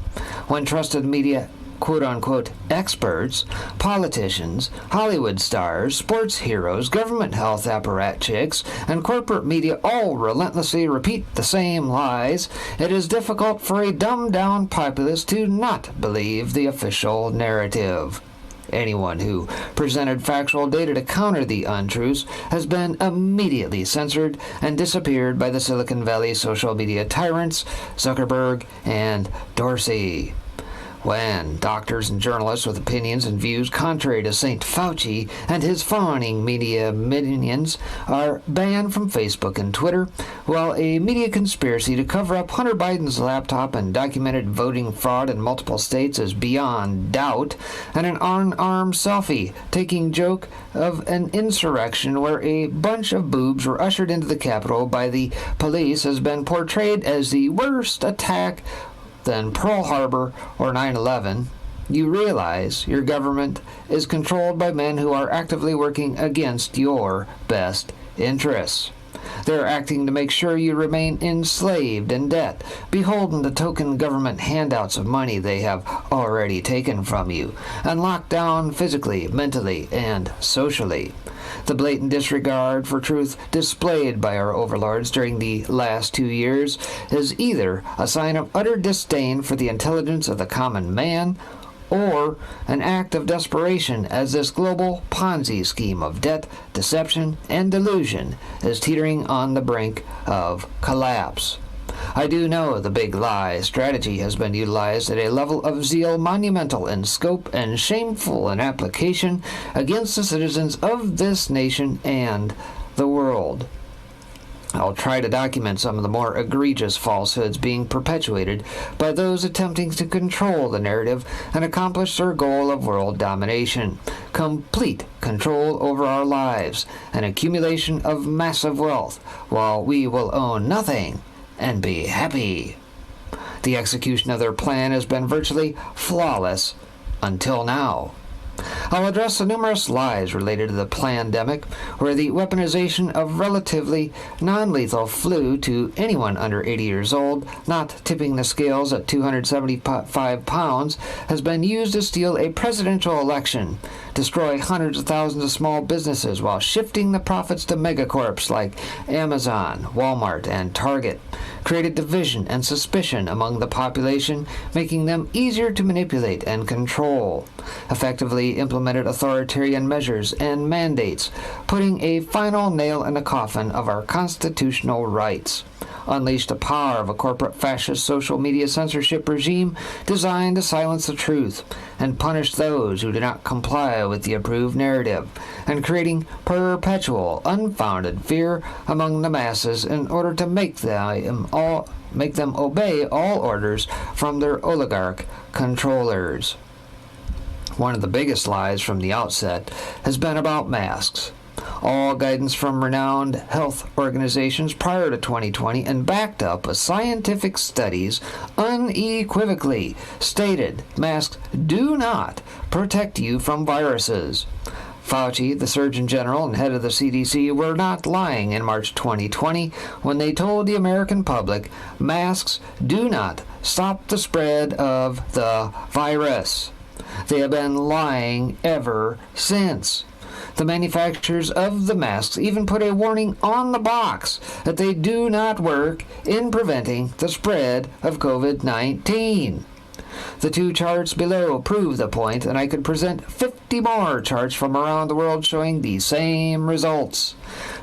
When trusted media quote-unquote experts, politicians, Hollywood stars, sports heroes, government health apparatchiks, and corporate media all relentlessly repeat the same lies, it is difficult for a dumbed-down populace to not believe the official narrative. Anyone who presented factual data to counter the untruths has been immediately censored and disappeared by the Silicon Valley social media tyrants Zuckerberg and Dorsey. When doctors and journalists with opinions and views contrary to St. Fauci and his fawning media minions are banned from Facebook and Twitter, while a media conspiracy to cover up Hunter Biden's laptop and documented voting fraud in multiple states is beyond doubt, and an unarmed selfie taking joke of an insurrection where a bunch of boobs were ushered into the Capitol by the police has been portrayed as the worst attack than Pearl Harbor or 9/11, you realize your government is controlled by men who are actively working against your best interests. They're acting to make sure you remain enslaved in debt, beholden to token government handouts of money they have already taken from you, and locked down physically, mentally, and socially. The blatant disregard for truth displayed by our overlords during the last 2 years is either a sign of utter disdain for the intelligence of the common man, or an act of desperation as this global Ponzi scheme of debt, deception, and delusion is teetering on the brink of collapse. I do know the big lie strategy has been utilized at a level of zeal monumental in scope and shameful in application against the citizens of this nation and the world. I'll try to document some of the more egregious falsehoods being perpetuated by those attempting to control the narrative and accomplish their goal of world domination, complete control over our lives, and accumulation of massive wealth, while we will own nothing and be happy. The execution of their plan has been virtually flawless until now. I'll address the numerous lies related to the plandemic, where the weaponization of relatively non-lethal flu to anyone under 80 years old, not tipping the scales at 275 pounds, has been used to steal a presidential election, destroy hundreds of thousands of small businesses while shifting the profits to megacorps like Amazon, Walmart, and Target, created division and suspicion among the population, making them easier to manipulate and control, effectively implemented authoritarian measures and mandates, putting a final nail in the coffin of our constitutional rights, unleashed the power of a corporate fascist social media censorship regime designed to silence the truth and punish those who do not comply with the approved narrative, and creating perpetual, unfounded fear among the masses in order to make them obey all orders from their oligarch controllers. One of the biggest lies from the outset has been about masks. All guidance from renowned health organizations prior to 2020 and backed up with scientific studies unequivocally stated masks do not protect you from viruses. Fauci, the Surgeon General and head of the CDC, were not lying in March 2020 when they told the American public masks do not stop the spread of the virus. They have been lying ever since. The manufacturers of the masks even put a warning on the box that they do not work in preventing the spread of COVID-19. The two charts below prove the point, and I could present 50 more charts from around the world showing the same results.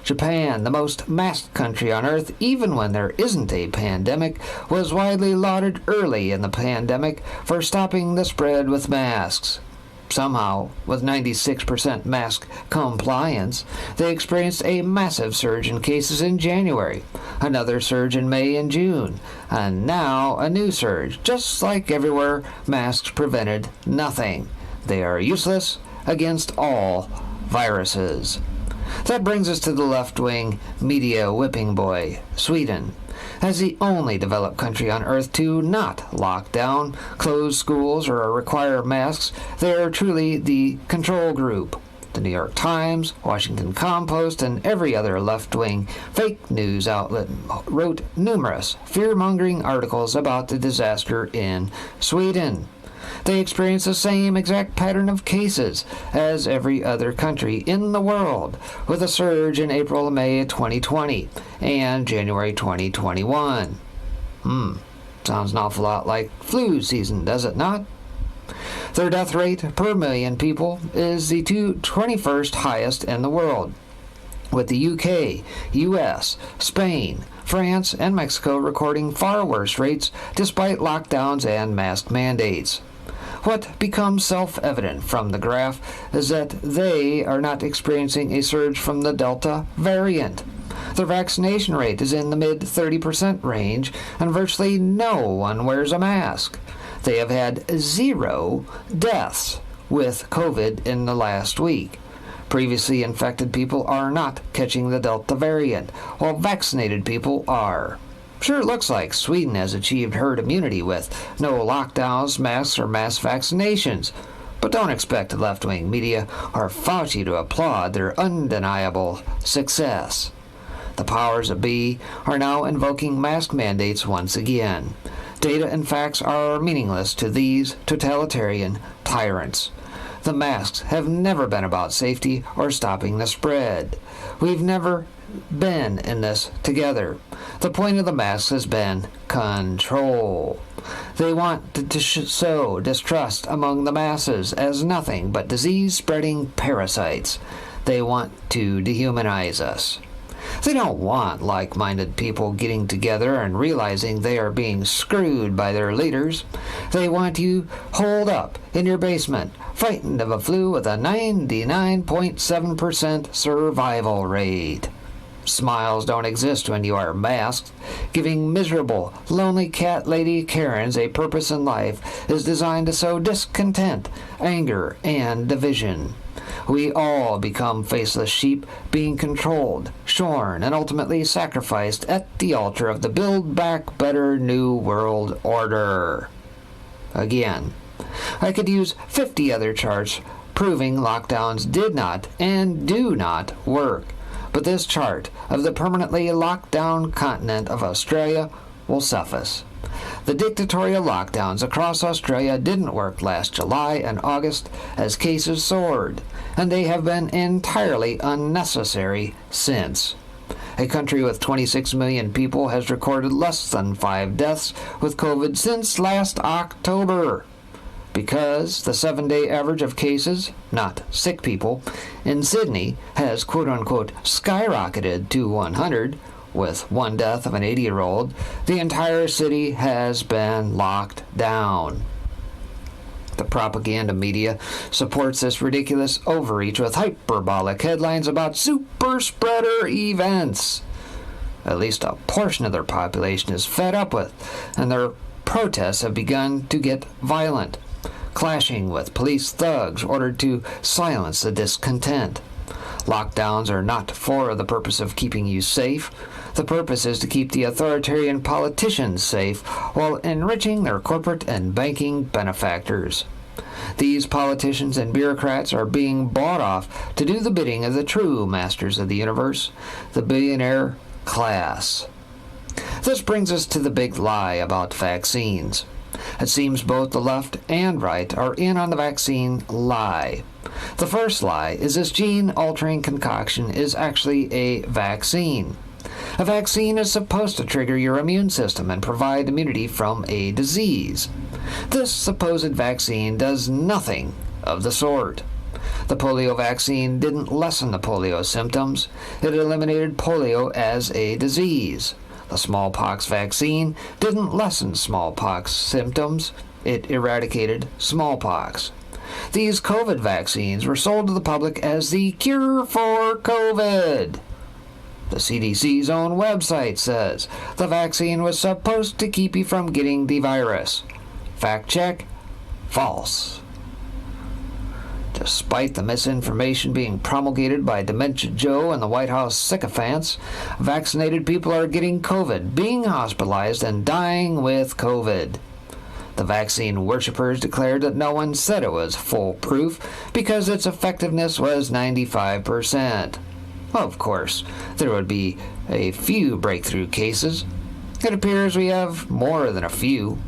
Japan, the most masked country on Earth, even when there isn't a pandemic, was widely lauded early in the pandemic for stopping the spread with masks. Somehow, with 96% mask compliance, they experienced a massive surge in cases in January, another surge in May and June, and now a new surge. Just like everywhere, masks prevented nothing. They are useless against all viruses. That brings us to the left-wing media whipping boy, Sweden. As the only developed country on Earth to not lock down, close schools, or require masks, they are truly the control group. The New York Times, Washington Compost, and every other left-wing fake news outlet wrote numerous fear-mongering articles about the disaster in Sweden. They experienced the same exact pattern of cases as every other country in the world, with a surge in April and May 2020 and January 2021. Sounds an awful lot like flu season, does it not? Their death rate per million people is the 21st highest in the world, with the UK, US, Spain, France, and Mexico recording far worse rates despite lockdowns and mask mandates. What becomes self-evident from the graph is that they are not experiencing a surge from the Delta variant. Their vaccination rate is in the mid-30% range, and virtually no one wears a mask. They have had 0 deaths with COVID in the last week. Previously infected people are not catching the Delta variant, while vaccinated people are. Sure, it looks like Sweden has achieved herd immunity with no lockdowns, masks, or mass vaccinations. But don't expect the left-wing media or Fauci to applaud their undeniable success. The powers that be are now invoking mask mandates once again. Data and facts are meaningless to these totalitarian tyrants. The masks have never been about safety or stopping the spread. We've never been in this together. The point of the masks has been control. They want to sow distrust among the masses as nothing but disease-spreading parasites. They want to dehumanize us. They don't want like-minded people getting together and realizing they are being screwed by their leaders. They want you holed up in your basement, frightened of a flu with a 99.7% survival rate. Smiles don't exist when you are masked. Giving miserable, lonely cat lady Karens a purpose in life is designed to sow discontent, anger, and division. We all become faceless sheep, being controlled, shorn, and ultimately sacrificed at the altar of the Build Back Better New World Order. Again, I could use 50 other charts proving lockdowns did not and do not work. But this chart of the permanently locked down continent of Australia will suffice. The dictatorial lockdowns across Australia didn't work last July and August as cases soared, and they have been entirely unnecessary since. A country with 26 million people has recorded less than 5 deaths with COVID since last October. Because the 7-day average of cases, not sick people, in Sydney has quote-unquote skyrocketed to 100, with 1 death of an 80-year-old, the entire city has been locked down. The propaganda media supports this ridiculous overreach with hyperbolic headlines about super spreader events. At least a portion of their population is fed up with, and their protests have begun to get violent, clashing with police thugs ordered to silence the discontent. Lockdowns are not for the purpose of keeping you safe. The purpose is to keep the authoritarian politicians safe while enriching their corporate and banking benefactors. These politicians and bureaucrats are being bought off to do the bidding of the true masters of the universe, the billionaire class. This brings us to the big lie about vaccines. It seems both the left and right are in on the vaccine lie. The first lie is this gene-altering concoction is actually a vaccine. A vaccine is supposed to trigger your immune system and provide immunity from a disease. This supposed vaccine does nothing of the sort. The polio vaccine didn't lessen the polio symptoms. It eliminated polio as a disease. The smallpox vaccine didn't lessen smallpox symptoms. It eradicated smallpox. These COVID vaccines were sold to the public as the cure for COVID. The CDC's own website says the vaccine was supposed to keep you from getting the virus. Fact check, false. Despite the misinformation being promulgated by Dementia Joe and the White House sycophants, vaccinated people are getting COVID, being hospitalized, and dying with COVID. The vaccine worshippers declared that no one said it was foolproof because its effectiveness was 95%. Of course, there would be a few breakthrough cases. It appears we have more than a few.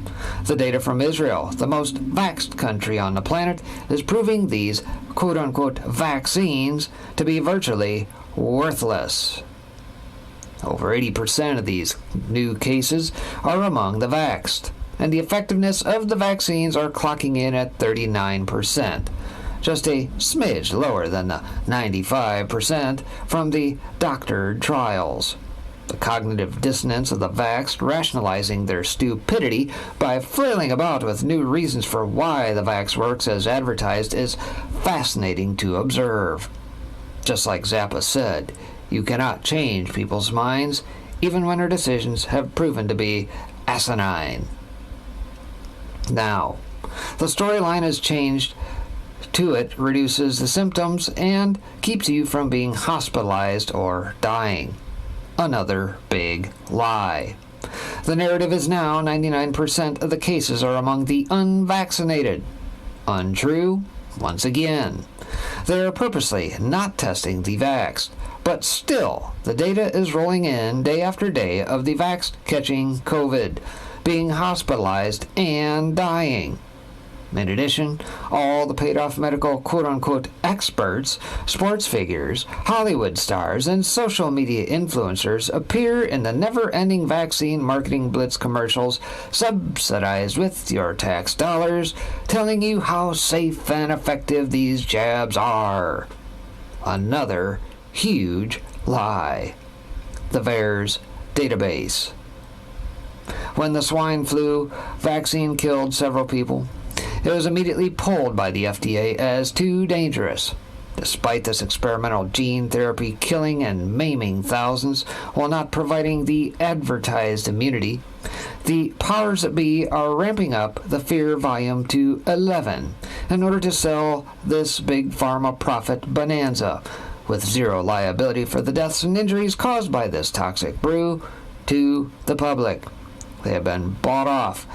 The data from Israel, the most vaxxed country on the planet, is proving these quote-unquote vaccines to be virtually worthless. Over 80% of these new cases are among the vaxxed, and the effectiveness of the vaccines are clocking in at 39%. Just a smidge lower than the 95% from the doctored trials. The cognitive dissonance of the vaxxed rationalizing their stupidity by flailing about with new reasons for why the vax works as advertised is fascinating to observe. Just like Zappa said, you cannot change people's minds, even when their decisions have proven to be asinine. Now, the storyline has changed to it reduces the symptoms and keeps you from being hospitalized or dying. Another big lie. The narrative is now 99% of the cases are among the unvaccinated. Untrue, once again. They are purposely not testing the vaxxed, but still, the data is rolling in day after day of the vaxxed catching COVID, being hospitalized and dying. In addition, all the paid-off medical quote-unquote experts, sports figures, Hollywood stars, and social media influencers appear in the never-ending vaccine marketing blitz commercials subsidized with your tax dollars, telling you how safe and effective these jabs are. Another huge lie. The VAERS database. When the swine flu vaccine killed several people, it was immediately pulled by the FDA as too dangerous. Despite this experimental gene therapy killing and maiming thousands while not providing the advertised immunity, the powers that be are ramping up the fear volume to 11 in order to sell this big pharma profit bonanza, with zero liability for the deaths and injuries caused by this toxic brew to the public. They have been bought off.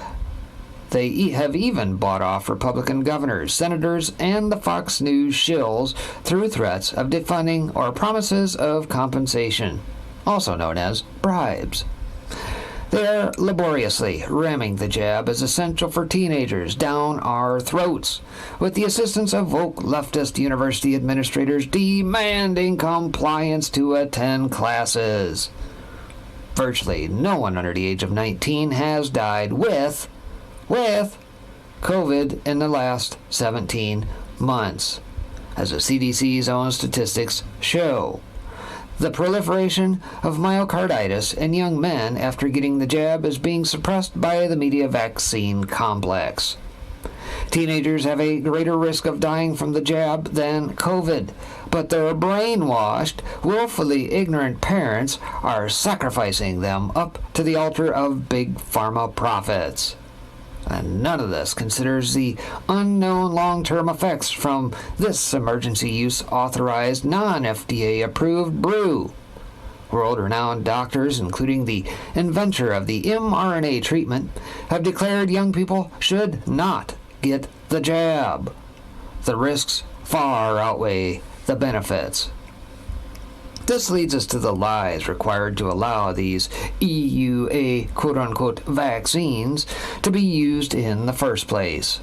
They have even bought off Republican governors, senators, and the Fox News shills through threats of defunding or promises of compensation, also known as bribes. They are laboriously ramming the jab as essential for teenagers down our throats, with the assistance of woke leftist university administrators demanding compliance to attend classes. Virtually no one under the age of 19 has died with COVID in the last 17 months, as the CDC's own statistics show. The proliferation of myocarditis in young men after getting the jab is being suppressed by the media vaccine complex. Teenagers have a greater risk of dying from the jab than COVID, but their brainwashed, willfully ignorant parents are sacrificing them up to the altar of big pharma profits. And none of this considers the unknown long-term effects from this emergency use authorized non-FDA approved brew. World-renowned doctors, including the inventor of the mRNA treatment, have declared young people should not get the jab. The risks far outweigh the benefits. This leads us to the lies required to allow these EUA quote-unquote vaccines to be used in the first place.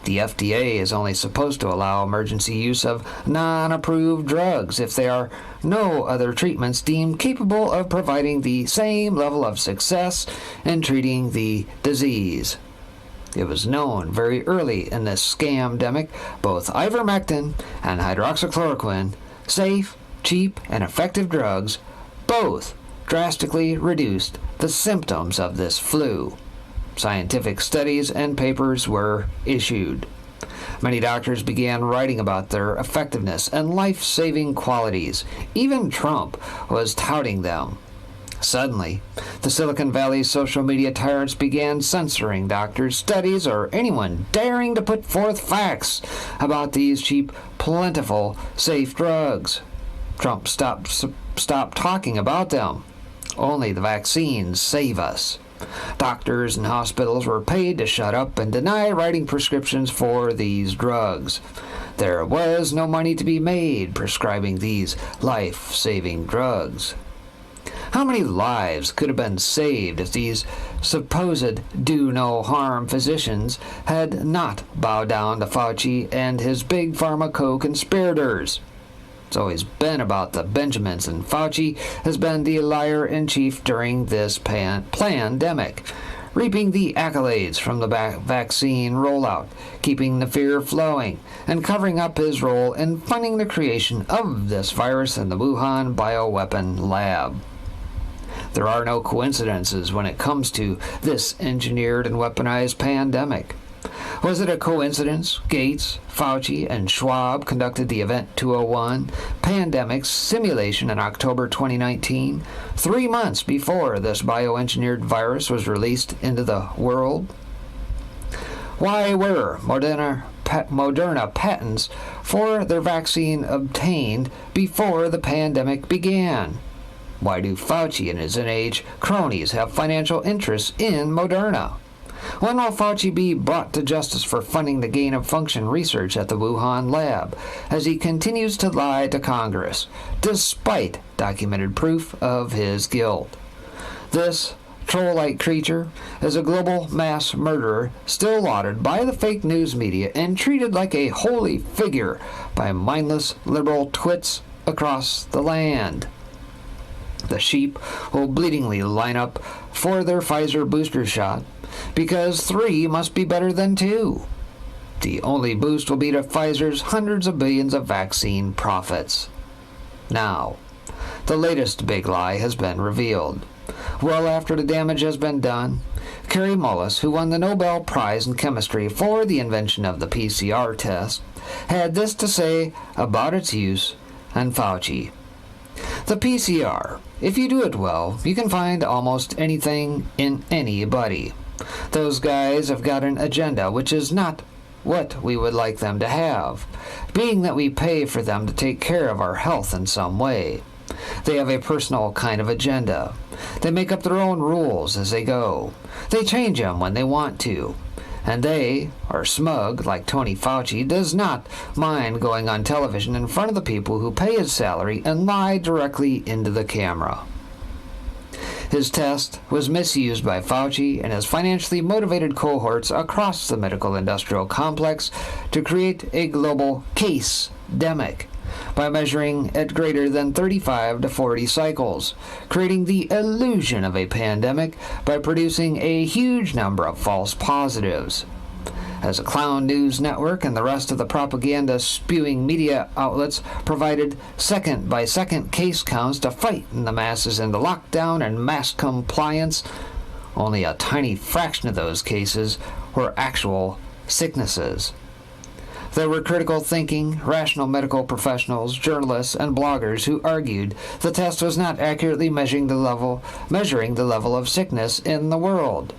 The FDA is only supposed to allow emergency use of non-approved drugs if there are no other treatments deemed capable of providing the same level of success in treating the disease. It was known very early in this scamdemic, both ivermectin and hydroxychloroquine, safe, cheap, and effective drugs, both drastically reduced the symptoms of this flu. Scientific studies and papers were issued. Many doctors began writing about their effectiveness and life-saving qualities. Even Trump was touting them. Suddenly, the Silicon Valley social media tyrants began censoring doctors, studies, or anyone daring to put forth facts about these cheap, plentiful, safe drugs. Trump stopped talking about them. Only the vaccines save us. Doctors and hospitals were paid to shut up and deny writing prescriptions for these drugs. There was no money to be made prescribing these life-saving drugs. How many lives could have been saved if these supposed do-no-harm physicians had not bowed down to Fauci and his big pharma co-conspirators? It's always been about the Benjamins, and Fauci has been the liar-in-chief during this pandemic, reaping the accolades from the vaccine rollout, keeping the fear flowing, and covering up his role in funding the creation of this virus in the Wuhan bioweapon lab. There are no coincidences when it comes to this engineered and weaponized pandemic. Was it a coincidence Gates, Fauci, and Schwab conducted the Event 201 pandemic simulation in October 2019, 3 months before this bioengineered virus was released into the world? Why were Moderna patents for their vaccine obtained before the pandemic began? Why do Fauci and his NIH cronies have financial interests in Moderna? When will Fauci be brought to justice for funding the gain-of-function research at the Wuhan lab, as he continues to lie to Congress, despite documented proof of his guilt? This troll-like creature is a global mass murderer still lauded by the fake news media and treated like a holy figure by mindless liberal twits across the land. The sheep will bleedingly line up for their Pfizer booster shot because 3 must be better than 2. The only boost will be to Pfizer's hundreds of billions of vaccine profits. Now, the latest big lie has been revealed. Well after the damage has been done, Kary Mullis, who won the Nobel Prize in Chemistry for the invention of the PCR test, had this to say about its use and Fauci. The PCR, if you do it well, you can find almost anything in anybody. Those guys have got an agenda which is not what we would like them to have, being that we pay for them to take care of our health in some way. They have a personal kind of agenda. They make up their own rules as they go. They change them when they want to. And they are smug, like Tony Fauci, does not mind going on television in front of the people who pay his salary and lie directly into the camera. His test was misused by Fauci and his financially motivated cohorts across the medical industrial complex to create a global case-demic by measuring at greater than 35 to 40 cycles, creating the illusion of a pandemic by producing a huge number of false positives. As a clown news network and the rest of the propaganda-spewing media outlets provided second-by-second case counts to frighten the masses into lockdown and mass compliance, only a tiny fraction of those cases were actual sicknesses. There were critical thinking, rational medical professionals, journalists, and bloggers who argued the test was not accurately measuring the level of sickness in the world.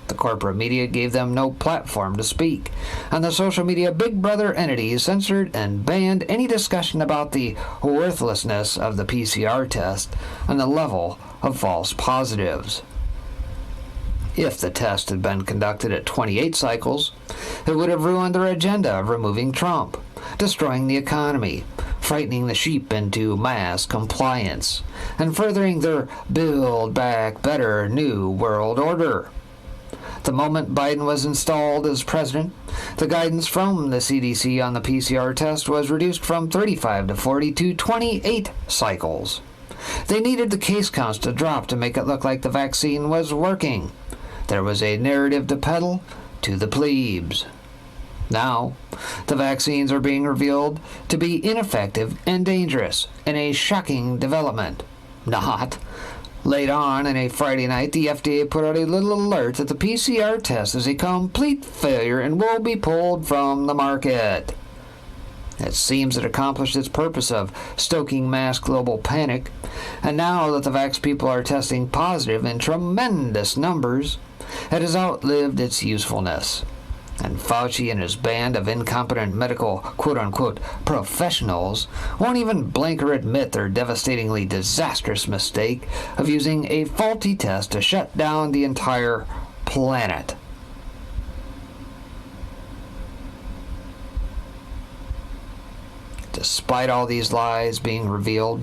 The corporate media gave them no platform to speak, and the social media Big Brother entities censored and banned any discussion about the worthlessness of the PCR test and the level of false positives. If the test had been conducted at 28 cycles, it would have ruined their agenda of removing Trump, destroying the economy, frightening the sheep into mass compliance, and furthering their Build Back Better New World Order. The moment Biden was installed as president, the guidance from the CDC on the PCR test was reduced from 35 to 40 to 28 cycles. They needed the case counts to drop to make it look like the vaccine was working. There was a narrative to peddle to the plebes. Now, the vaccines are being revealed to be ineffective and dangerous in a shocking development. Not. Late on in a Friday night, the FDA put out a little alert that the PCR test is a complete failure and will be pulled from the market. It seems it accomplished its purpose of stoking mass global panic, and now that the vax people are testing positive in tremendous numbers, it has outlived its usefulness. And Fauci and his band of incompetent medical quote-unquote professionals won't even blink or admit their devastatingly disastrous mistake of using a faulty test to shut down the entire planet. Despite all these lies being revealed,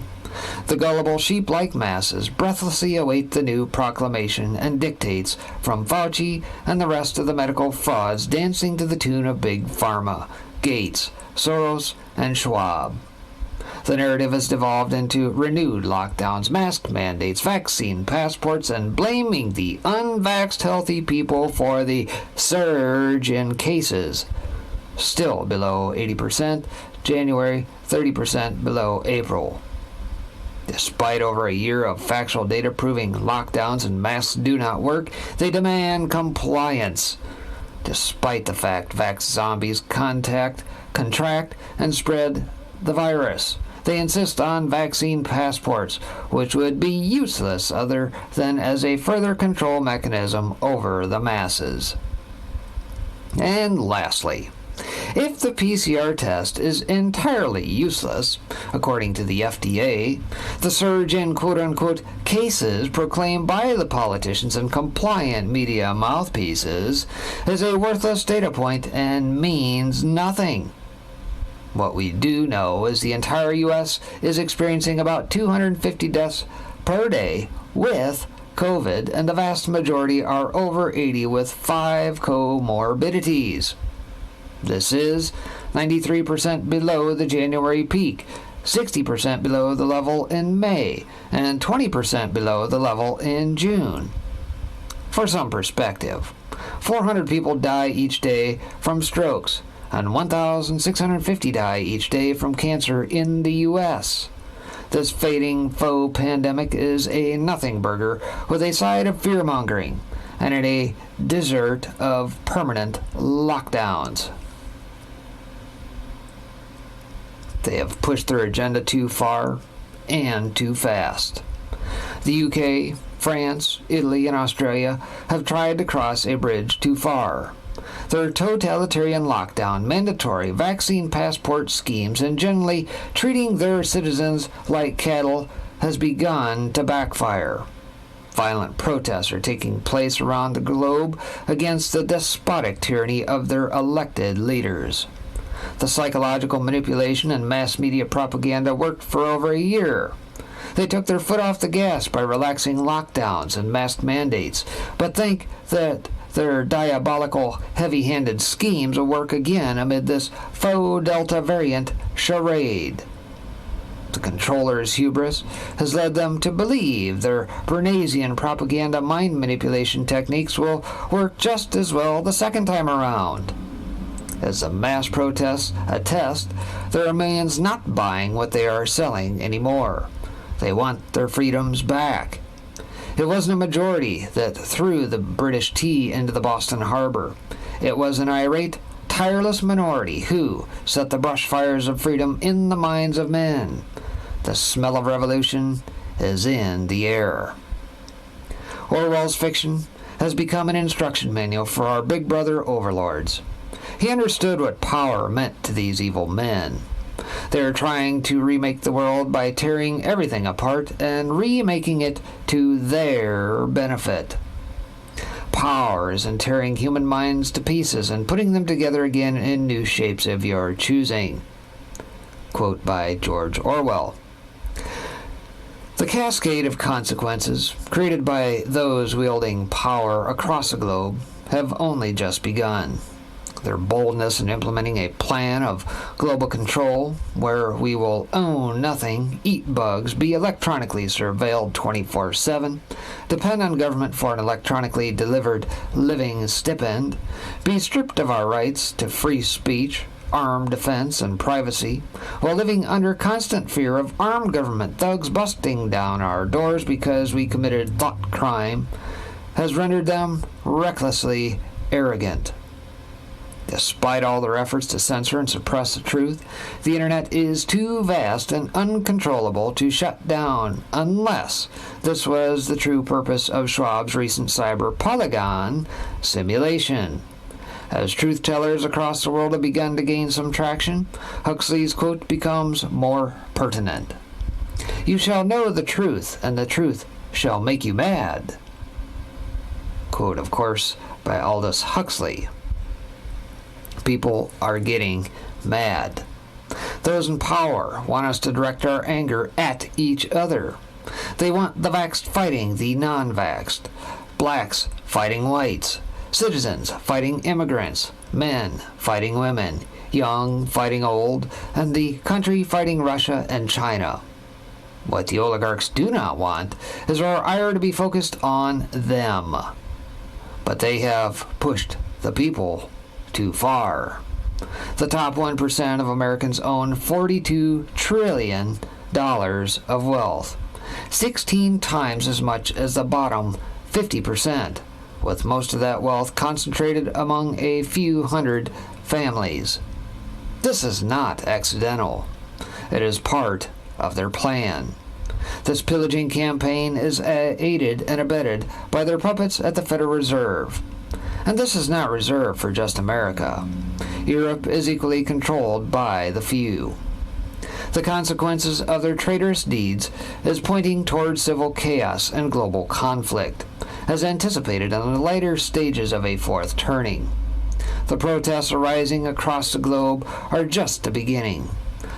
the gullible sheep-like masses breathlessly await the new proclamation and dictates from Fauci and the rest of the medical frauds dancing to the tune of Big Pharma, Gates, Soros, and Schwab. The narrative has devolved into renewed lockdowns, mask mandates, vaccine passports, and blaming the unvaxxed healthy people for the surge in cases. Still below 80%, January 30% below April. Despite over a year of factual data proving lockdowns and masks do not work, they demand compliance. Despite the fact vax zombies contract, and spread the virus, they insist on vaccine passports, which would be useless other than as a further control mechanism over the masses. And lastly, if the PCR test is entirely useless, according to the FDA, the surge in quote-unquote cases proclaimed by the politicians and compliant media mouthpieces is a worthless data point and means nothing. What we do know is the entire U.S. is experiencing about 250 deaths per day with COVID, and the vast majority are over 80 with 5 comorbidities. This is 93% below the January peak, 60% below the level in May, and 20% below the level in June. For some perspective, 400 people die each day from strokes, and 1,650 die each day from cancer in the U.S. This fading faux pandemic is a nothing burger with a side of fear-mongering and a dessert of permanent lockdowns. They have pushed their agenda too far and too fast. The UK, France, Italy, and Australia have tried to cross a bridge too far. Their totalitarian lockdown, mandatory vaccine passport schemes, and generally treating their citizens like cattle has begun to backfire. Violent protests are taking place around the globe against the despotic tyranny of their elected leaders. The psychological manipulation and mass media propaganda worked for over a year. They took their foot off the gas by relaxing lockdowns and mask mandates, but think that their diabolical, heavy-handed schemes will work again amid this faux Delta variant charade. The controllers' hubris has led them to believe their Bernaysian propaganda mind manipulation techniques will work just as well the second time around. As the mass protests attest, there are millions not buying what they are selling anymore. They want their freedoms back. It wasn't a majority that threw the British tea into the Boston Harbor. It was an irate, tireless minority who set the brush fires of freedom in the minds of men. The smell of revolution is in the air. Orwell's fiction has become an instruction manual for our Big Brother overlords. He understood what power meant to these evil men. They are trying to remake the world by tearing everything apart and remaking it to their benefit. Power is in tearing human minds to pieces and putting them together again in new shapes of your choosing. Quote by George Orwell. The cascade of consequences created by those wielding power across the globe have only just begun. Their boldness in implementing a plan of global control where we will own nothing, eat bugs, be electronically surveilled 24/7, depend on government for an electronically delivered living stipend, be stripped of our rights to free speech, armed defense, and privacy, while living under constant fear of armed government thugs busting down our doors because we committed thought crime, has rendered them recklessly arrogant. Despite all their efforts to censor and suppress the truth, the internet is too vast and uncontrollable to shut down unless this was the true purpose of Schwab's recent cyber polygon simulation. As truth-tellers across the world have begun to gain some traction, Huxley's quote becomes more pertinent. "You shall know the truth, and the truth shall make you mad." Quote, of course, by Aldous Huxley. People are getting mad. Those in power want us to direct our anger at each other. They want the vaxxed fighting the non-vaxxed, blacks fighting whites, citizens fighting immigrants, men fighting women, young fighting old, and the country fighting Russia and China. What the oligarchs do not want is our ire to be focused on them. But they have pushed the people too far. The top 1% of Americans own $42 trillion of wealth, 16 times as much as the bottom 50%, with most of that wealth concentrated among a few hundred families. This is not accidental. It is part of their plan. This pillaging campaign is aided and abetted by their puppets at the Federal Reserve. And this is not reserved for just America. Europe is equally controlled by the few. The consequences of their traitorous deeds is pointing toward civil chaos and global conflict, as anticipated in the later stages of a fourth turning. The protests arising across the globe are just the beginning.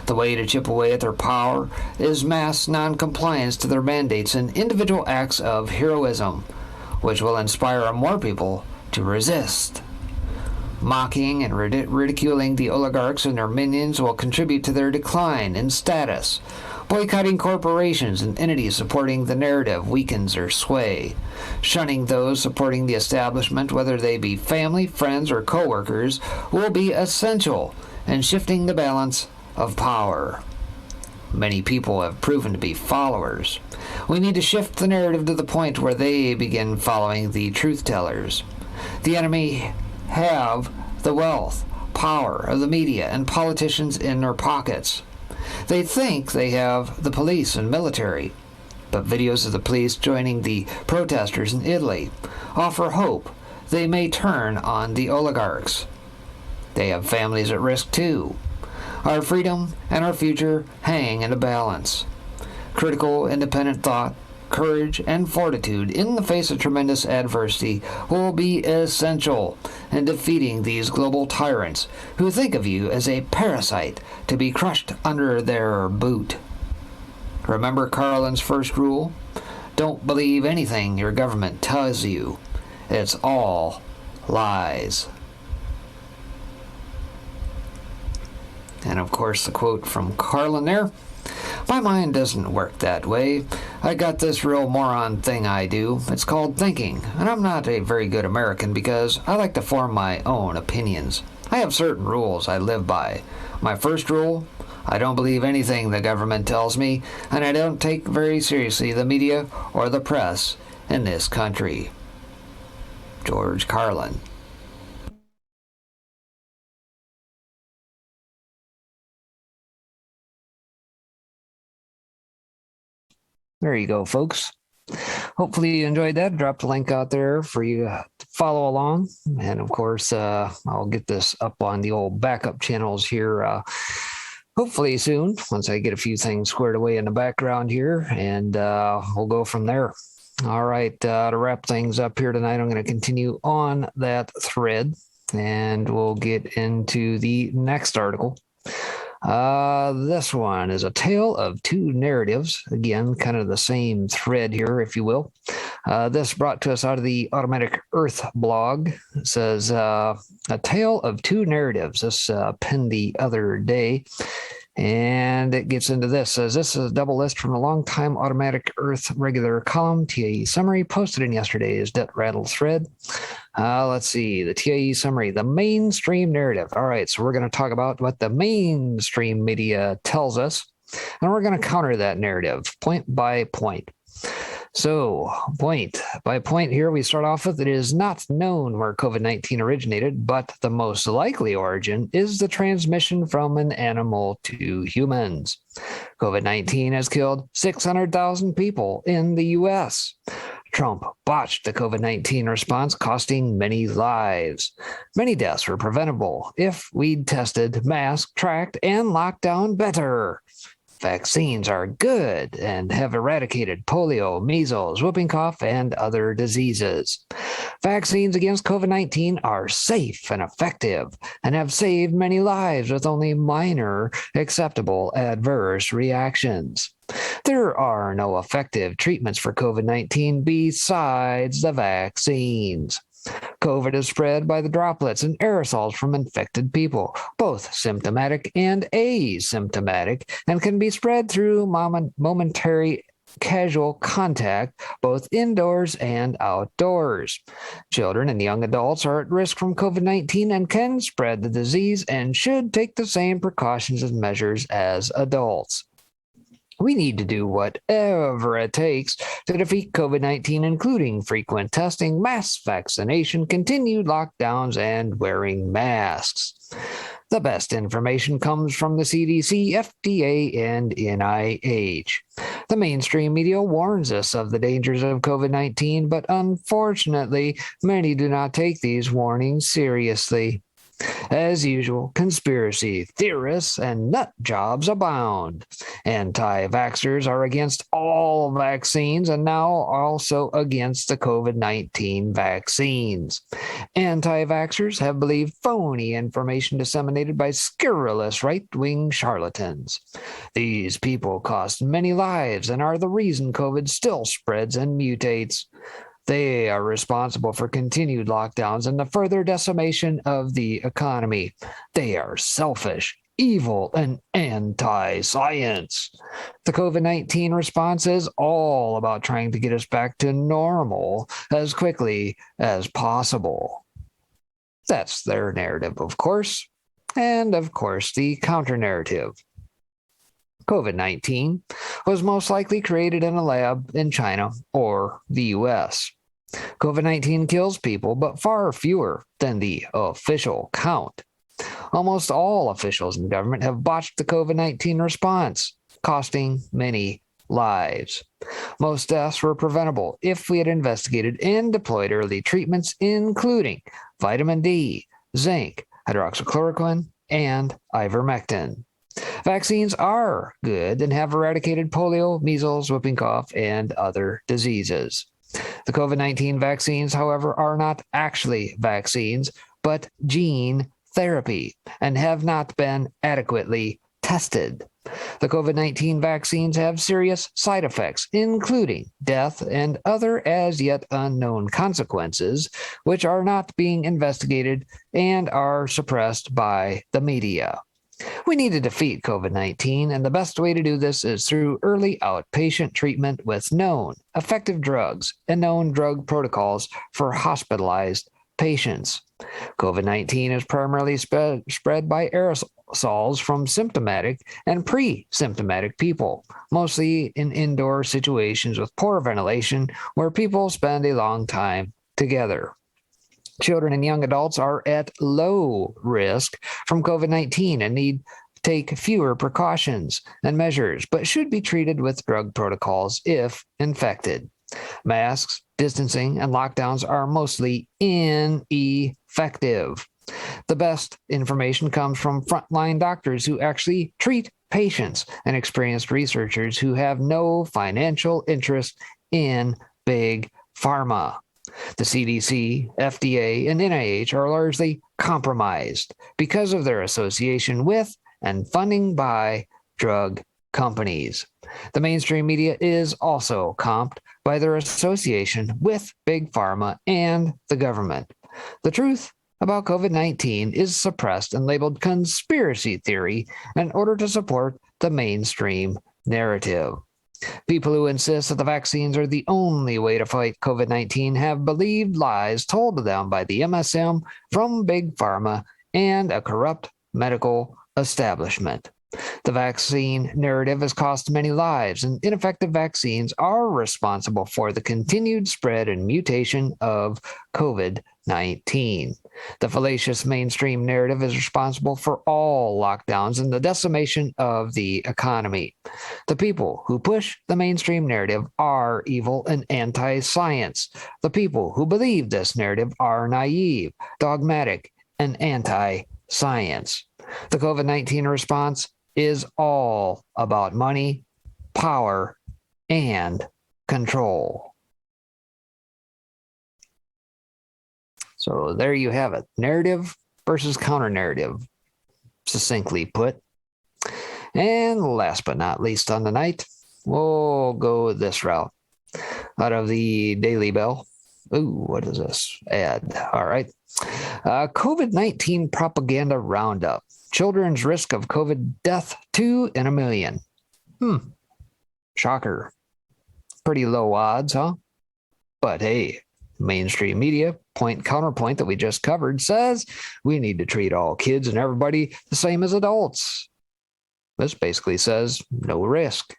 The way to chip away at their power is mass non-compliance to their mandates and individual acts of heroism, which will inspire more people to resist. Mocking and ridiculing the oligarchs and their minions will contribute to their decline in status. Boycotting corporations and entities supporting the narrative weakens their sway. Shunning those supporting the establishment, whether they be family, friends, or co-workers, will be essential in shifting the balance of power. Many people have proven to be followers. We need to shift the narrative to the point where they begin following the truth tellers. The enemy have the wealth, power of the media and politicians in their pockets. They think they have the police and military, but videos of the police joining the protesters in Italy offer hope they may turn on the oligarchs. They have families at risk too. Our freedom and our future hang in a balance. Critical, independent thought, courage, and fortitude in the face of tremendous adversity will be essential in defeating these global tyrants who think of you as a parasite to be crushed under their boot. Remember Carlin's first rule? Don't believe anything your government tells you. It's all lies. And of course the quote from Carlin there. My mind doesn't work that way. I got this real moron thing I do. It's called thinking, and I'm not a very good American because I like to form my own opinions. I have certain rules I live by. My first rule, I don't believe anything the government tells me, and I don't take very seriously the media or the press in this country. George Carlin. There you go, folks. Hopefully you enjoyed that. Dropped a link out there for you to follow along. And of course, I'll get this up on the old backup channels here hopefully soon, once I get a few things squared away in the background here. And we'll go from there. All right, to wrap things up here tonight, I'm going to continue on that thread. And we'll get into the next article. This one is a tale of two narratives. Again, kind of the same thread here, if you will. This brought to us out of the Automatic Earth blog. It says, a tale of two narratives. This penned the other day. And it gets into this. Says, this is a double list from a long-time Automatic Earth regular column, TAE summary, posted in yesterday's Debt Rattle thread. Let's see, the TAE summary, the mainstream narrative. All right, so we're going to talk about what the mainstream media tells us, and we're going to counter that narrative point by point. So, point by point here, we start off with it is not known where COVID-19 originated, but the most likely origin is the transmission from an animal to humans. COVID-19 has killed 600,000 people in the U.S. Trump botched the COVID-19 response, costing many lives. Many deaths were preventable if we'd tested, masked, tracked, and locked down better. Vaccines are good and have eradicated polio, measles, whooping cough, and other diseases. Vaccines against COVID-19 are safe and effective and have saved many lives with only minor acceptable adverse reactions. There are no effective treatments for COVID-19 besides the vaccines. COVID is spread by the droplets and aerosols from infected people, both symptomatic and asymptomatic, and can be spread through momentary casual contact, both indoors and outdoors. Children and young adults are at risk from COVID-19 and can spread the disease and should take the same precautions and measures as adults. We need to do whatever it takes to defeat COVID-19, including frequent testing, mass vaccination, continued lockdowns, and wearing masks. The best information comes from the CDC, FDA, and NIH. The mainstream media warns us of the dangers of COVID-19, but unfortunately, many do not take these warnings seriously. As usual, conspiracy theorists and nut jobs abound. Anti-vaxxers are against all vaccines and now also against the COVID-19 vaccines. Anti-vaxxers have believed phony information disseminated by scurrilous right-wing charlatans. These people cost many lives and are the reason COVID still spreads and mutates. They are responsible for continued lockdowns and the further decimation of the economy. They are selfish, evil, and anti-science. The COVID-19 response is all about trying to get us back to normal as quickly as possible. That's their narrative, of course. And, of course, the counter-narrative. COVID-19 was most likely created in a lab in China or the US. COVID-19 kills people, but far fewer than the official count. Almost all officials in government have botched the COVID-19 response, costing many lives. Most deaths were preventable if we had investigated and deployed early treatments, including vitamin D, zinc, hydroxychloroquine, and ivermectin. Vaccines are good and have eradicated polio, measles, whooping cough, and other diseases. The COVID-19 vaccines, however, are not actually vaccines, but gene therapy and have not been adequately tested. The COVID-19 vaccines have serious side effects, including death and other as yet unknown consequences, which are not being investigated and are suppressed by the media. We need to defeat COVID-19, and the best way to do this is through early outpatient treatment with known effective drugs and known drug protocols for hospitalized patients. COVID-19 is primarily spread by aerosols from symptomatic and pre-symptomatic people, mostly in indoor situations with poor ventilation where people spend a long time together. Children and young adults are at low risk from COVID-19 and need to take fewer precautions and measures, but should be treated with drug protocols if infected. Masks, distancing, and lockdowns are mostly ineffective. The best information comes from frontline doctors who actually treat patients and experienced researchers who have no financial interest in big pharma. The CDC, FDA, and NIH are largely compromised because of their association with and funding by drug companies. The mainstream media is also comped by their association with big pharma and the government. The truth about COVID-19 is suppressed and labeled conspiracy theory in order to support the mainstream narrative. People who insist that the vaccines are the only way to fight COVID-19 have believed lies told to them by the MSM from Big Pharma and a corrupt medical establishment. The vaccine narrative has cost many lives, and ineffective vaccines are responsible for the continued spread and mutation of COVID-19. The fallacious mainstream narrative is responsible for all lockdowns and the decimation of the economy. The people who push the mainstream narrative are evil and anti-science. The people who believe this narrative are naive, dogmatic, and anti-science. The COVID-19 response is all about money, power, and control. So there you have it. Narrative versus counter-narrative, succinctly put. And last but not least on the night, we'll go this route. Out of the Daily Bell. Ooh, what is this? Ad. All right. COVID-19 propaganda roundup. Children's risk of COVID death 2 in a million. Shocker. Pretty low odds, huh? But hey, mainstream media, counterpoint that we just covered, says we need to treat all kids and everybody the same as adults. This basically says no risk.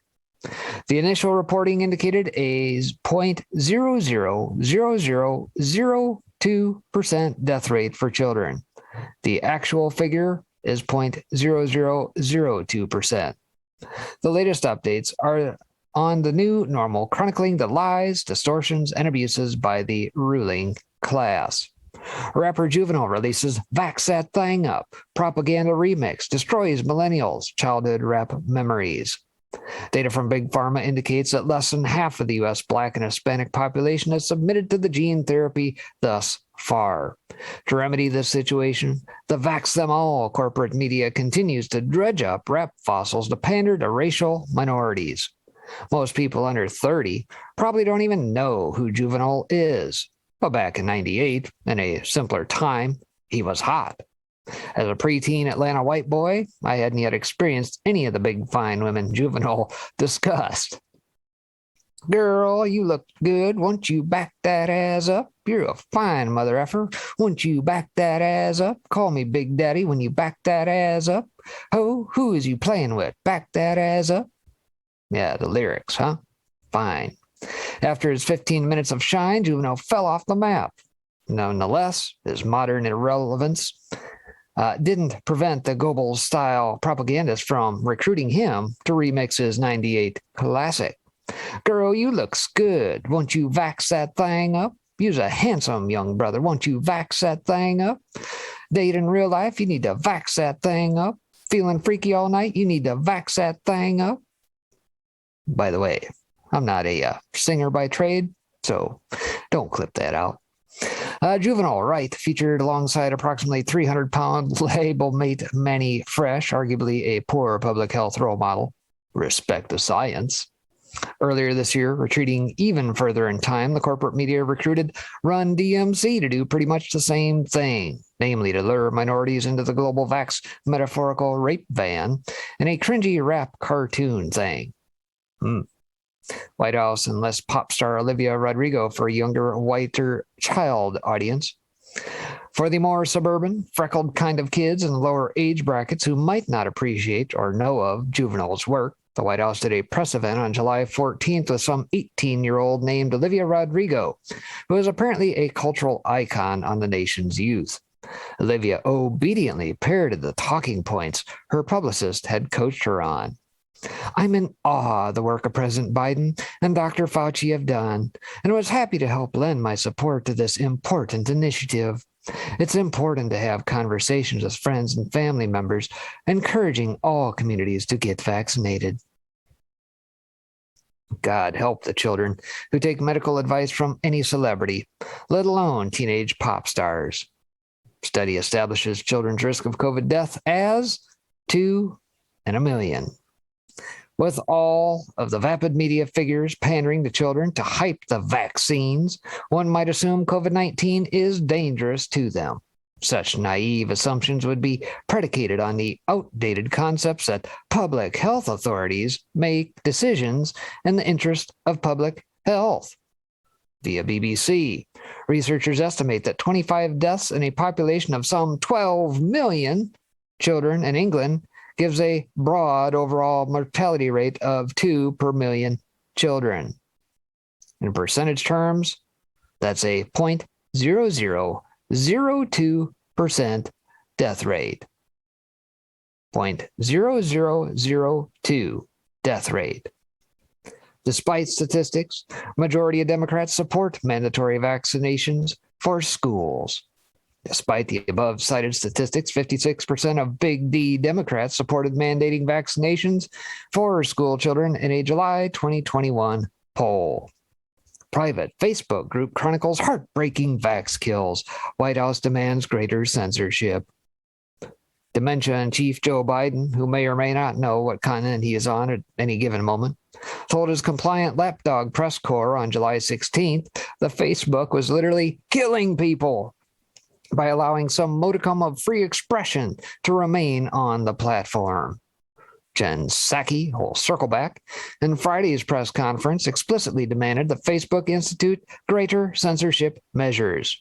The initial reporting indicated a 0.000002% death rate for children. The actual figure is 0.0002%. The latest updates are on the new normal, chronicling the lies, distortions, and abuses by the ruling class. Rapper Juvenile releases Vax That Thing Up. Propaganda remix destroys millennials' childhood rap memories. Data from Big Pharma indicates that less than half of the U.S. Black and Hispanic population has submitted to the gene therapy thus far. To remedy this situation, the Vax Them All corporate media continues to dredge up rap fossils to pander to racial minorities. Most people under 30 probably don't even know who Juvenile is. But back in '98, in a simpler time, he was hot. As a preteen Atlanta white boy, I hadn't yet experienced any of the big fine women Juvenile discussed. Girl, you look good. Won't you back that ass up? You're a fine mother effer. Won't you back that ass up? Call me Big Daddy when you back that ass up. Oh, who is you playing with? Back that ass up? Yeah, the lyrics, huh? Fine. After his 15 minutes of shine, Juvenile fell off the map. Nonetheless, his modern irrelevance didn't prevent the Goebbels-style propagandists from recruiting him to remix his '98 classic. Girl, you looks good. Won't you vax that thing up? You's a handsome young brother. Won't you vax that thing up? Date in real life, you need to vax that thing up. Feeling freaky all night, you need to vax that thing up. By the way, I'm not a singer by trade, so don't clip that out. Juvenile, right, featured alongside approximately 300-pound label mate Manny Fresh, arguably a poor public health role model. Respect the science. Earlier this year, retreating even further in time, the corporate media recruited Run DMC to do pretty much the same thing, namely to lure minorities into the global vax metaphorical rape van in a cringy rap cartoon thing. White House enlists pop star Olivia Rodrigo for a younger, whiter child audience. For the more suburban, freckled kind of kids in lower age brackets who might not appreciate or know of Juvenile's work, the White House did a press event on July 14th with some 18-year-old named Olivia Rodrigo, who is apparently a cultural icon on the nation's youth. Olivia obediently parroted the talking points her publicist had coached her on. I'm in awe of the work of President Biden and Dr. Fauci have done, and was happy to help lend my support to this important initiative. It's important to have conversations with friends and family members, encouraging all communities to get vaccinated. God help the children who take medical advice from any celebrity, let alone teenage pop stars. Study establishes children's risk of COVID death as 2 in a million. With all of the vapid media figures pandering to children to hype the vaccines, one might assume COVID-19 is dangerous to them. Such naive assumptions would be predicated on the outdated concepts that public health authorities make decisions in the interest of public health. Via BBC, researchers estimate that 25 deaths in a population of some 12 million children in England gives a broad overall mortality rate of 2 per million children. In percentage terms, that's a 0.0002% death rate. 0.0002 death rate. Despite statistics, majority of Democrats support mandatory vaccinations for schools. Despite the above-cited statistics, 56% of Big D Democrats supported mandating vaccinations for school children in a July 2021 poll. Private Facebook group chronicles heartbreaking vax kills. White House demands greater censorship. Dementia in Chief Joe Biden, who may or may not know what continent he is on at any given moment, told his compliant lapdog press corps on July 16th that Facebook was literally killing people by allowing some modicum of free expression to remain on the platform. Jen Psaki, who'll circle back, in Friday's press conference explicitly demanded that Facebook institute greater censorship measures.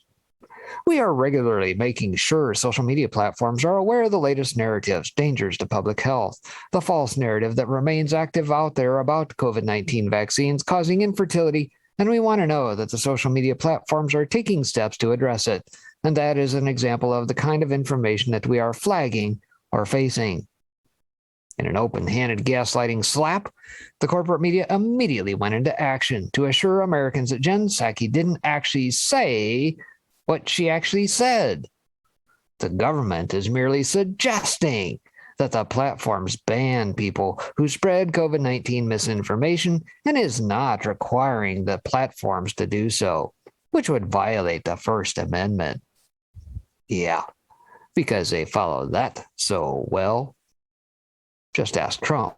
We are regularly making sure social media platforms are aware of the latest narratives, dangers to public health, the false narrative that remains active out there about COVID-19 vaccines causing infertility, and we want to know that the social media platforms are taking steps to address it. And that is an example of the kind of information that we are flagging or facing. In an open-handed gaslighting slap, the corporate media immediately went into action to assure Americans that Jen Psaki didn't actually say what she actually said. The government is merely suggesting that the platforms ban people who spread COVID-19 misinformation and is not requiring the platforms to do so, which would violate the First Amendment. Yeah, because they follow that so well. Just ask Trump.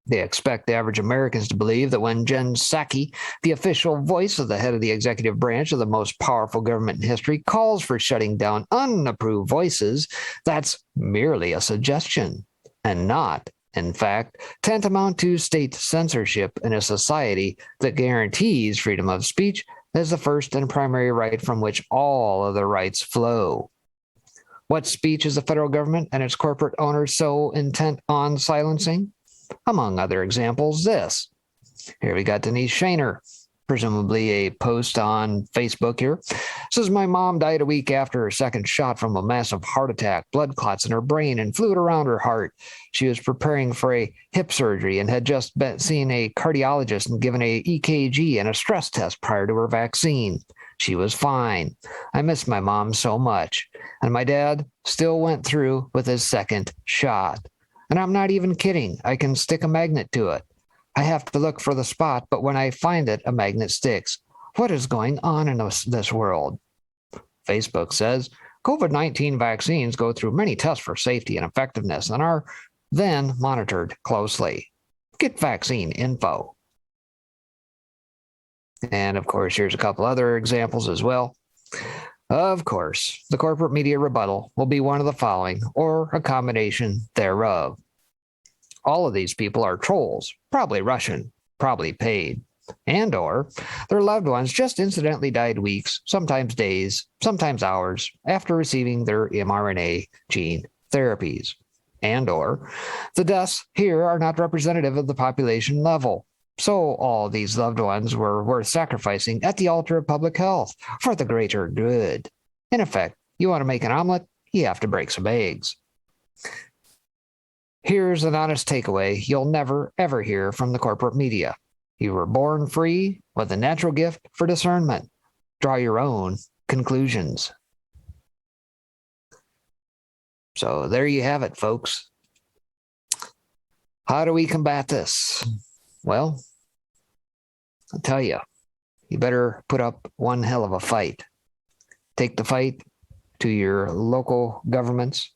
They expect the average Americans to believe that when Jen Psaki, the official voice of the head of the executive branch of the most powerful government in history, calls for shutting down unapproved voices, that's merely a suggestion and not, in fact, tantamount to state censorship in a society that guarantees freedom of speech as the first and primary right from which all other rights flow. What speech is the federal government and its corporate owners so intent on silencing? Among other examples, this. Here we got Denise Shainer, presumably a post on Facebook here. Says, my mom died a week after her second shot from a massive heart attack, blood clots in her brain and fluid around her heart. She was preparing for a hip surgery and had just seen a cardiologist and given a EKG and a stress test prior to her vaccine. She was fine. I miss my mom so much. And my dad still went through with his second shot. And I'm not even kidding. I can stick a magnet to it. I have to look for the spot, but when I find it, a magnet sticks. What is going on in this world? Facebook says, COVID-19 vaccines go through many tests for safety and effectiveness and are then monitored closely. Get vaccine info. And of course, here's a couple other examples as well. Of course, the corporate media rebuttal will be one of the following, or a combination thereof. All of these people are trolls, probably Russian, probably paid, and or their loved ones just incidentally died weeks, sometimes days, sometimes hours after receiving their mRNA gene therapies, and or the deaths here are not representative of the population level. So all these loved ones were worth sacrificing at the altar of public health for the greater good. In effect, you want to make an omelet, you have to break some eggs. Here's an honest takeaway you'll never, ever hear from the corporate media. You were born free with a natural gift for discernment. Draw your own conclusions. So there you have it, folks. How do we combat this? Well, I'll tell you, you better put up one hell of a fight. Take the fight to your local governments,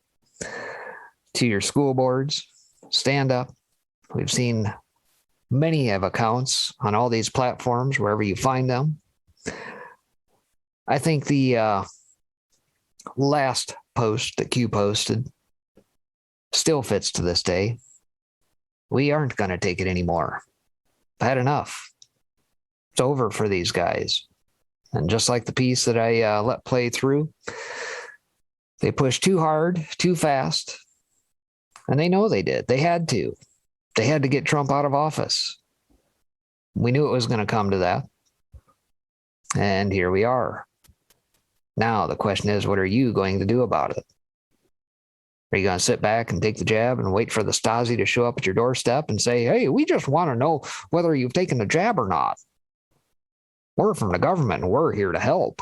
to your school boards. Stand up. We've seen many of accounts on all these platforms, wherever you find them. I think the last post that Q posted still fits to this day. We aren't going to take it anymore. Had enough. It's over for these guys. And just like the piece that I let play through, they pushed too hard, too fast, and they know they did. They had to. They had to get Trump out of office. We knew it was going to come to that. And here we are. Now the question is, what are you going to do about it? Are you going to sit back and take the jab and wait for the Stasi to show up at your doorstep and say, hey, we just want to know whether you've taken the jab or not? We're from the government and we're here to help.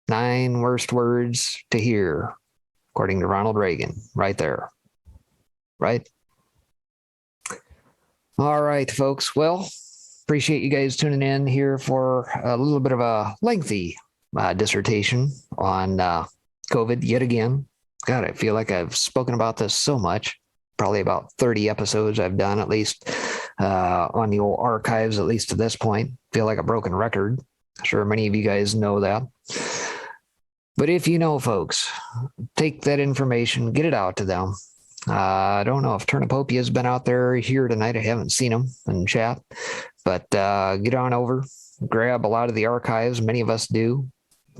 9 worst words to hear, according to Ronald Reagan, right there. Right? All right, folks. Well, appreciate you guys tuning in here for a little bit of a lengthy dissertation on COVID yet again. God, I feel like I've spoken about this so much. Probably about 30 episodes I've done, at least on the old archives, at least to this point. Feel like a broken record. I'm sure many of you guys know that. But if you know, folks, take that information, get it out to them. I don't know if Turnipopia has been out there here tonight. I haven't seen him in chat. But get on over, grab a lot of the archives. Many of us do.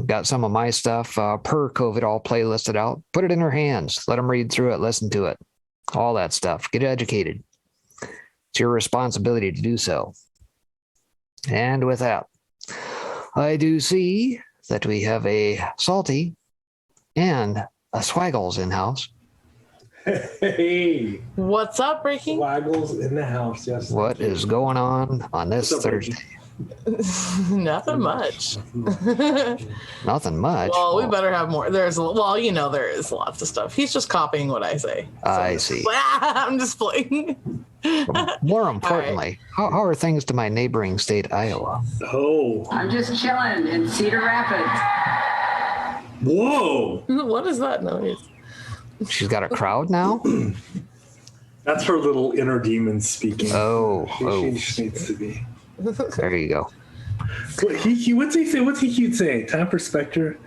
Got some of my stuff per COVID all playlisted out. Put it in their hands. Let them read through it, listen to it. All that stuff. Get educated. It's your responsibility to do so. And with that, I do see that we have a Salty and a Swaggles in-house. Hey, What's up, Breaking? Waggles in the house. Yes. What is going on this What's up, Ricky? Thursday? Nothing much. Nothing much. Well, we better have more. There is lots of stuff. He's just copying what I say. So I see. I'm just playing. More importantly, how are things to my neighboring state, Iowa? Oh, I'm just chilling in Cedar Rapids. whoa! What is that noise? She's got a crowd now? That's her little inner demon speaking. Oh. She just needs to be. There you go. What's he say? What's he keep saying? Time for Spectre.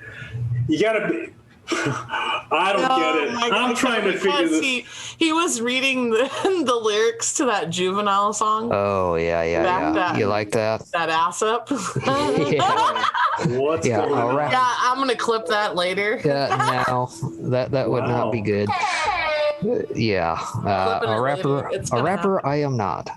You gotta be. I don't get it. my I'm God, trying to figure because this. He was reading the lyrics to that Juvenile song. Oh, yeah. You like that? That ass up. Yeah. What's going I'll on? wrap. Yeah, I'm gonna clip that later. Yeah, no, that would not be good. Yeah, Clipping a it rapper. later. It's gonna I am not.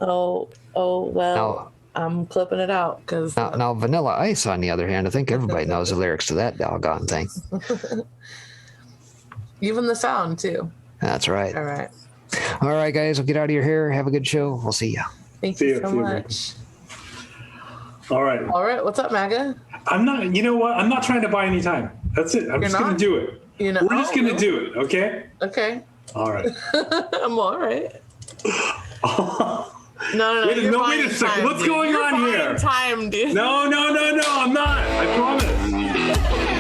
Oh well. I'm clipping it out because Now, Vanilla Ice, on the other hand, I think everybody knows the lyrics to that doggone thing. even the sound too. That's right. All right. All right, guys, we'll get out of your hair. Have a good show. We'll see ya. Thank See you ya, so see ya, much. All right. All right. What's up, MAGA? I'm not. You know what? I'm not trying to buy any time. That's it. I'm You're just gonna not? do it. You know, We're just gonna really? do it. Okay. Okay. All right. I'm all right. No. Wait a you're second. buying time, What's dude. going You're on buying here? Time, dude. No. I'm not. I promise.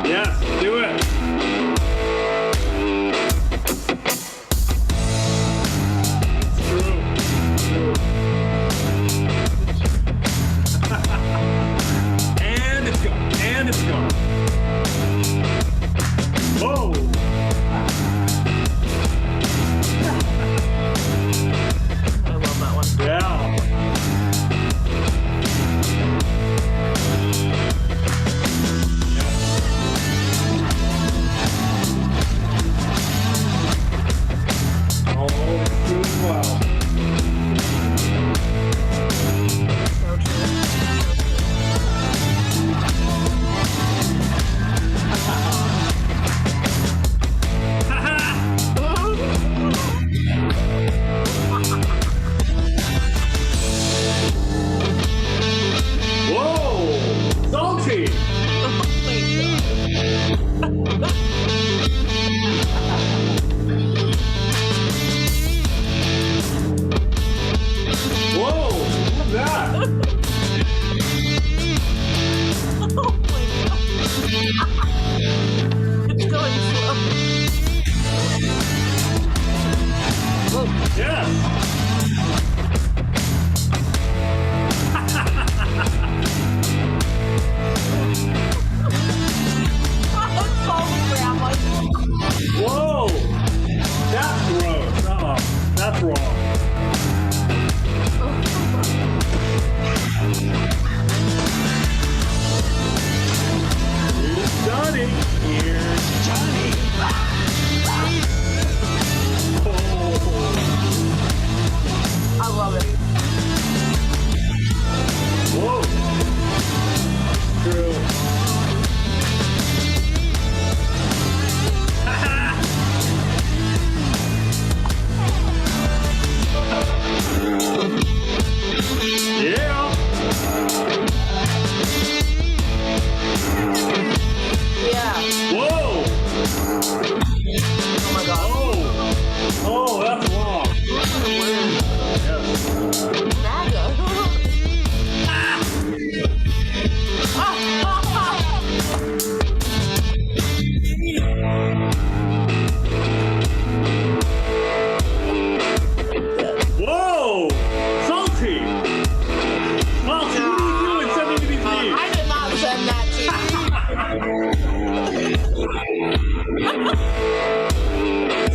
Yes. Do it. And it's gone. And it's gone. Whoa. I love that one. Yeah. Oh, doing well. Whoa! Salty! Whoa! What's that? Oh my God. It's going slow. Yes! It's falling grandma. Whoa! That's gross. That's wrong. Here's Johnny. Here's Johnny. Oh. I love it. Whoa. True. Yeah. Yeah. Whoa. Oh my God. Oh. Oh, that's wrong. Yes. Whoa! Salty! Salty, what are you doing sending me these I memes? did not send that to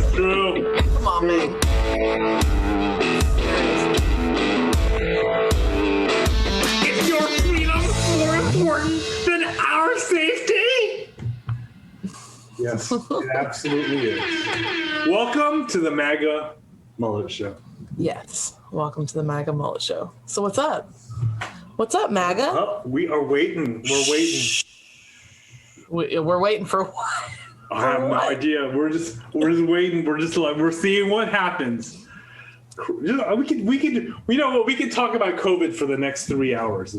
you. True. Come on, man. Is your freedom more important than our safety? Yes, it absolutely is. Welcome to the MAGA Mullet Show. Yes. Welcome to the MAGA Mullet Show. So what's up? What's up, MAGA? Oh, we are waiting. We're waiting. We're waiting for what? I have no idea. We're just waiting. We're seeing what happens. We could talk about COVID for the next 3 hours.